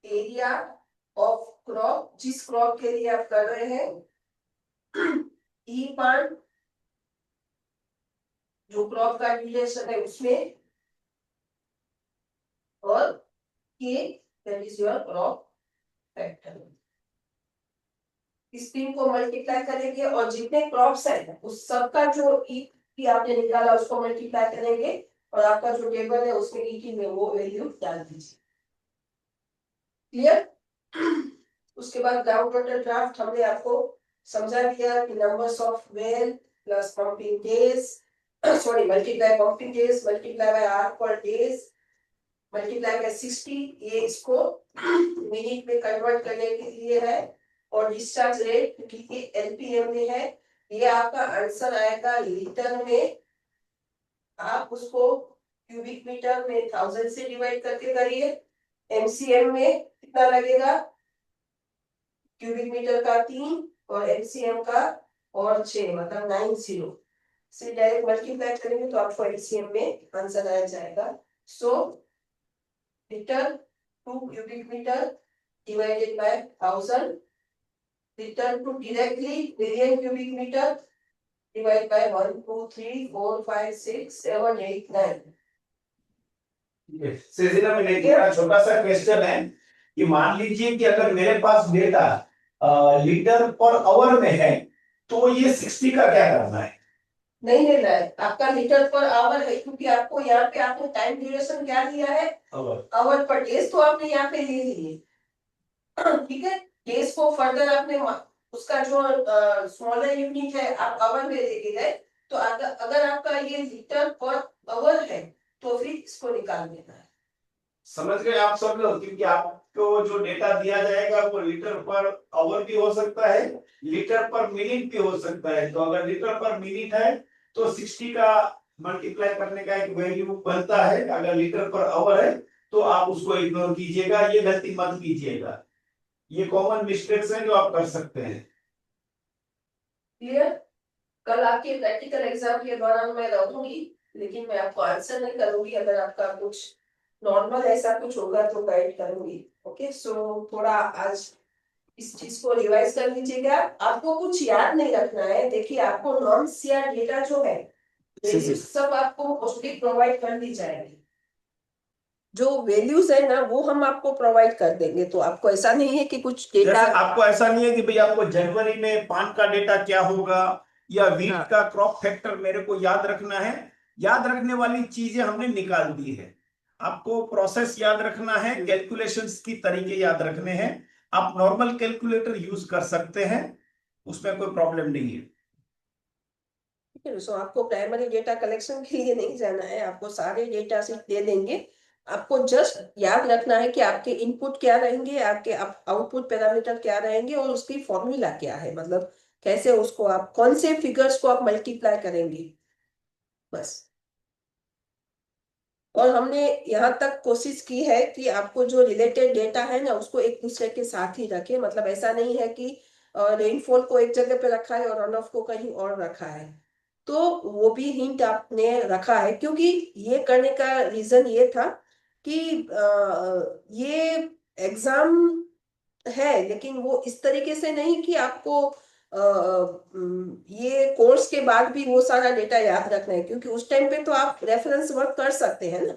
एरिया ऑफ क्रॉप, जिस क्रॉप के लिए आप कर रहे हैं, ई पार्ट जो क्रॉप का ड्यूरेशन है उसमें, और के that is your crop factor. इस तीन को मल्टीप्लाई करेंगे, और जितने क्रॉप्स है उस सबका जो ई की आपने निकाला उसको मल्टीप्लाई करेंगे, और आपका जो टेबल है उसमें ई की में वो वैल्यू डाल दीजिए। क्लियर? उसके बाद ग्राउंड वाटर ड्राफ्ट हमने आपको समझा दिया कि numbers of well plus pumping days, sorry multiply pumping days multiply by hour per days, multiply by 60, ये इसको मिनट में कन्वर्ट करने के लिए है, और डिस्चार्ज रेट क्योंकि ये एलपीएम में है, ये आपका आंसर आएगा लीटर में। आप उसको क्यूबिक मीटर में 1000 से डिवाइड करके करिए। एमसीएम में कितना लगेगा? क्यूबिक मीटर का 3 और एमसीएम का और 6, मतलब 90 से डायरेक्ट मल्टीप्लाई करेंगे तो आपको एमसीएम में आंसर आ जाएगा। So litre to cubic metre divided by 1000, litre to directly million cubic metre divide by 1 2 3 4 5 6 7 8 9। सृजना में एक छोटा सा क्वेश्चन है कि मान लीजिए कि अगर मेरे पास डेटा लीटर पर आवर में है तो ये 60 का क्या करना है? नहीं ले रहा है, आपका लीटर पर आवर है, क्योंकि आपको यहाँ पे आपने टाइम ड्यूरेशन क्या दिया है? आवर पर डेज, तो आपने यहाँ पे ले लिए, ठीक है। डेज को फर्दर आपने उसका जो स्मॉलर यूनिट है आप आवर में लेके गए, तो अगर आपका ये लीटर पर आवर है तो फिर इसको निकाल देना है। समझ गए आप सब लोग? क्योंकि आपको जो डेटा दिया जाएगा वो लीटर पर आवर भी हो सकता है, लीटर पर मिनट भी हो सकता है। तो अगर लीटर पर मिनट है तो 60 का मल्टीप्लाई करने का एक वैल्यू बनता है। अगर लीटर पर आवर है तो आप उसको इग्नोर कीजिएगा, ये गलती मत कीजिएगा। ये कॉमन मिस्टेक्स हैं जो आप कर सकते हैं। क्लियर? कल आपके प्रैक्टिकल एग्जाम के दौरान मैं रहूंगी, लेकिन मैं आपको आंसर नहीं करूंगी। अगर आपका कुछ नॉर्मल ऐसा कुछ होगा तो गाइड करूंगी। ओके, सो थोड़ा आज इस चीज को रिवाइज कर लीजिएगा। आपको कुछ याद नहीं रखना है। देखिए, आपको नॉर्म्स या डेटा जो है सब आपको मोस्टली प्रोवाइड कर दी जाएगी। जो वैल्यूज है ना वो हम आपको प्रोवाइड कर देंगे, तो आपको ऐसा नहीं है कि कुछ डेटा, जैसे आपको ऐसा नहीं है कि भाई आपको जनवरी में पान का डेटा क्या होगा या वीट हाँ। का क्रॉप फैक्टर मेरे को याद रखना है। याद रखने वाली चीजें हमने निकाल दी है। आपको प्रोसेस याद रखना है, कैलकुलेशंस की तरीके याद रखने हैं। आप नॉर्मल कैलकुलेटर यूज कर सकते हैं, उसमें कोई प्रॉब्लम नहीं है। सो आपको प्राइमरी डेटा कलेक्शन के लिए नहीं जाना है, आपको सारे डेटा सेट दे देंगे। आपको जस्ट याद रखना है कि आपके इनपुट क्या रहेंगे, आपके आउटपुट पैरामीटर क्या रहेंगे, और उसकी फॉर्मूला क्या है, मतलब कैसे उसको आप कौन से फिगर्स को आप मल्टीप्लाई करेंगे, बस। और हमने यहाँ तक कोशिश की है कि आपको जो रिलेटेड डेटा है ना उसको एक दूसरे के साथ ही रखें। मतलब ऐसा नहीं है कि रेनफॉल को एक जगह पे रखा है और रन ऑफ को कहीं और रखा है, तो वो भी हिंट आपने रखा है। क्योंकि ये करने का रीजन ये था कि ये एग्जाम है, लेकिन वो इस तरीके से नहीं कि आपको ये कोर्स के बाद भी वो सारा डेटा याद रखना है, क्योंकि उस टाइम पे तो आप रेफरेंस वर्क कर सकते हैं ना।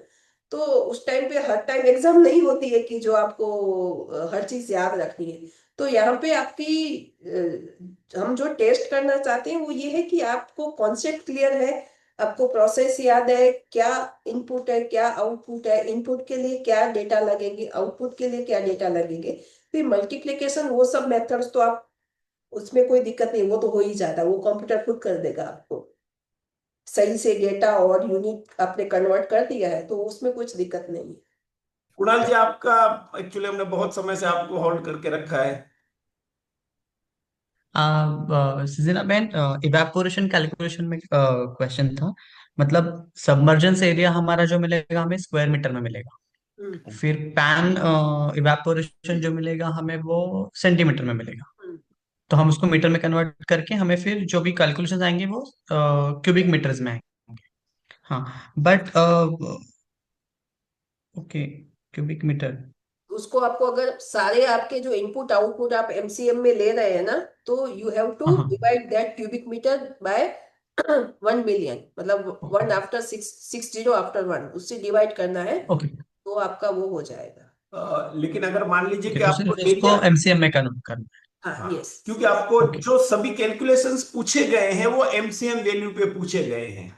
तो उस टाइम पे हर टाइम एग्जाम नहीं होती है कि जो आपको हर चीज याद रखनी है। तो यहाँ पे आपकी हम जो टेस्ट करना चाहते हैं वो ये है कि आपको कॉन्सेप्ट क्लियर है, आपको प्रोसेस याद है, क्या इनपुट है क्या आउटपुट है, इनपुट के लिए क्या डेटा लगेंगे, आउटपुट के लिए क्या डेटा लगेंगे। फिर मल्टीप्लिकेशन वो सब मेथड्स तो आप, उसमें कोई दिक्कत नहीं, वो तो हो ही जाता है, वो कंप्यूटर खुद कर देगा आपको। सही से डेटा और यूनिट आपने कन्वर्ट कर दिया है तो उसमें कुछ दिक्कत नहीं है। कुणाल जी, आपका एक्चुअली हमने बहुत समय से आपको होल्ड करके रखा है। सृजना बहन, इवेपोरेशन कैलकुलेशन में क्वेश्चन था। मतलब सबमर्जेंस एरिया हमारा जो मिलेगा हमें स्क्वायर मीटर में मिलेगा, फिर पैन इवेपोरेशन जो मिलेगा हमें वो सेंटीमीटर में मिलेगा। तो हम उसको मीटर में कन्वर्ट करके हमें फिर जो भी कैलकुलेशंस आएंगे वो क्यूबिक मीटर्स में आएंगे। हाँ, बट ओके, क्यूबिक मीटर। उसको आपको अगर सारे आपके जो इनपुट आउटपुट आप एमसीएम में ले रहे हैं ना, तो यू हैव टू हाँ, divide that cubic meter by 1 million, मतलब ओके 1 आफ्टर 60 आफ्टर 1, उससे डिवाइड करना है, ओके तो आपका वो हो जाएगा। लेकिन अगर मान लीजिए ओके, कि तो आपको सिर्फ उसको एरिया, एमसीएम में कन्वर्ट करना हाँ, हाँ, यस। क्योंकि आपको है। ओके, जो सभी कैलकुलेशंस पूछे गए हैं वो एमसीएम वैल्यू पे पूछे गए हैं। हाँ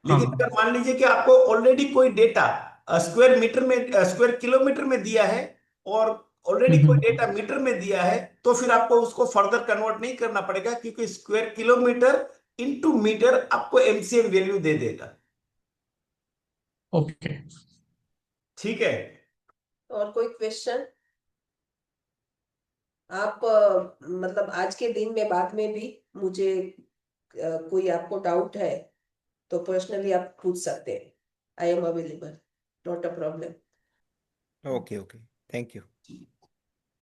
लेकिन हाँ। अगर मान लीजिए कि आपको ऑलरेडी कोई डेटा स्क्वायर मीटर में, स्क्वायर किलोमीटर में दिया है, और ऑलरेडी कोई डेटा हम्म। मीटर में दिया है, तो फिर आपको उसको फर्दर कन्वर्ट नहीं करना पड़ेगा, क्योंकि स्क्वायर किलोमीटर इनटू मीटर आपको एमसीएम वैल्यू दे देगा। ओके, ठीक है। और कोई क्वेश्चन? आप मतलब आज के दिन में बाद में भी मुझे कोई आपको डाउट है तो पर्सनली आप पूछ सकते हैं। I am available, not a problem. Okay okay, thank you.